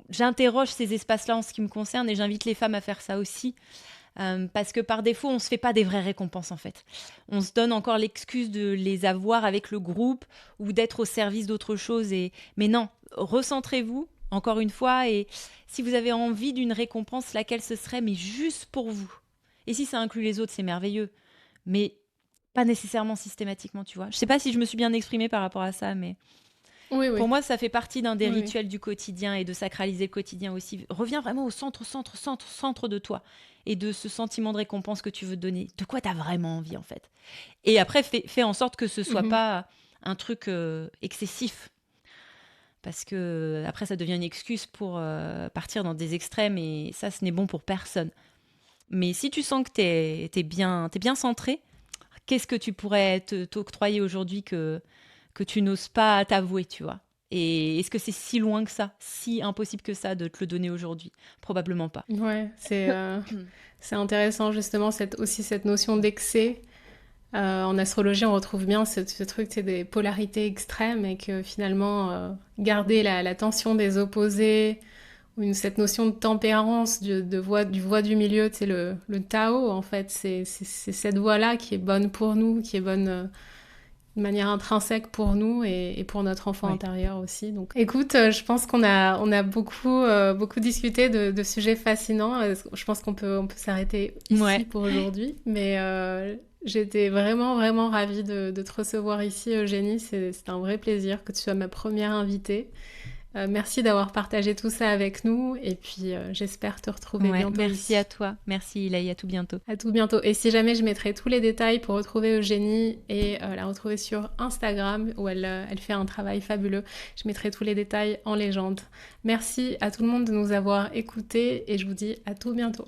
J'interroge ces espaces-là en ce qui me concerne et j'invite les femmes à faire ça aussi. Parce que par défaut, on ne se fait pas des vraies récompenses en fait. On se donne encore l'excuse de les avoir avec le groupe ou d'être au service d'autre chose. Mais non, recentrez-vous encore une fois et si vous avez envie d'une récompense, laquelle ce serait, mais juste pour vous. Et si ça inclut les autres, c'est merveilleux. Mais pas nécessairement systématiquement, tu vois. Je sais pas si je me suis bien exprimée par rapport à ça, mais... Oui, oui. Pour moi, ça fait partie d'un des Oui, oui. rituels du quotidien et de sacraliser le quotidien aussi. Reviens vraiment au centre de toi et de ce sentiment de récompense que tu veux te donner. De quoi tu as vraiment envie, en fait. Et après, fais en sorte que ce soit Mhm. pas un truc excessif. Parce que après, ça devient une excuse pour partir dans des extrêmes et ça, ce n'est bon pour personne. Mais si tu sens que t'es bien centré, qu'est-ce que tu pourrais t'octroyer aujourd'hui que tu n'oses pas t'avouer, tu vois? Et est-ce que c'est si loin que ça, si impossible que ça de te le donner aujourd'hui? Probablement pas. Ouais, c'est intéressant justement aussi cette notion d'excès. En astrologie, on retrouve bien ce truc, c'est des polarités extrêmes et que finalement, garder la tension des opposés, ou cette notion de tempérance, du voie du milieu, c'est le Tao en fait, c'est cette voie-là qui est bonne pour nous, qui est bonne de manière intrinsèque pour nous et pour notre enfant Oui. intérieur aussi. Donc, écoute, je pense on a beaucoup discuté de sujets fascinants. Je pense on peut s'arrêter ici Ouais. pour aujourd'hui. Mais j'étais vraiment ravie de te recevoir ici, Eugénie. C'est un vrai plaisir que tu sois ma première invitée. Merci d'avoir partagé tout ça avec nous. Et puis, j'espère te retrouver Ouais, bientôt merci à ici. toi. Merci Ilaï, à tout bientôt. À tout bientôt. Et si jamais je mettrai tous les détails pour retrouver Eugénie et la retrouver sur Instagram où elle fait un travail fabuleux, je mettrai tous les détails en légende. Merci à tout le monde de nous avoir écoutés et je vous dis à tout bientôt.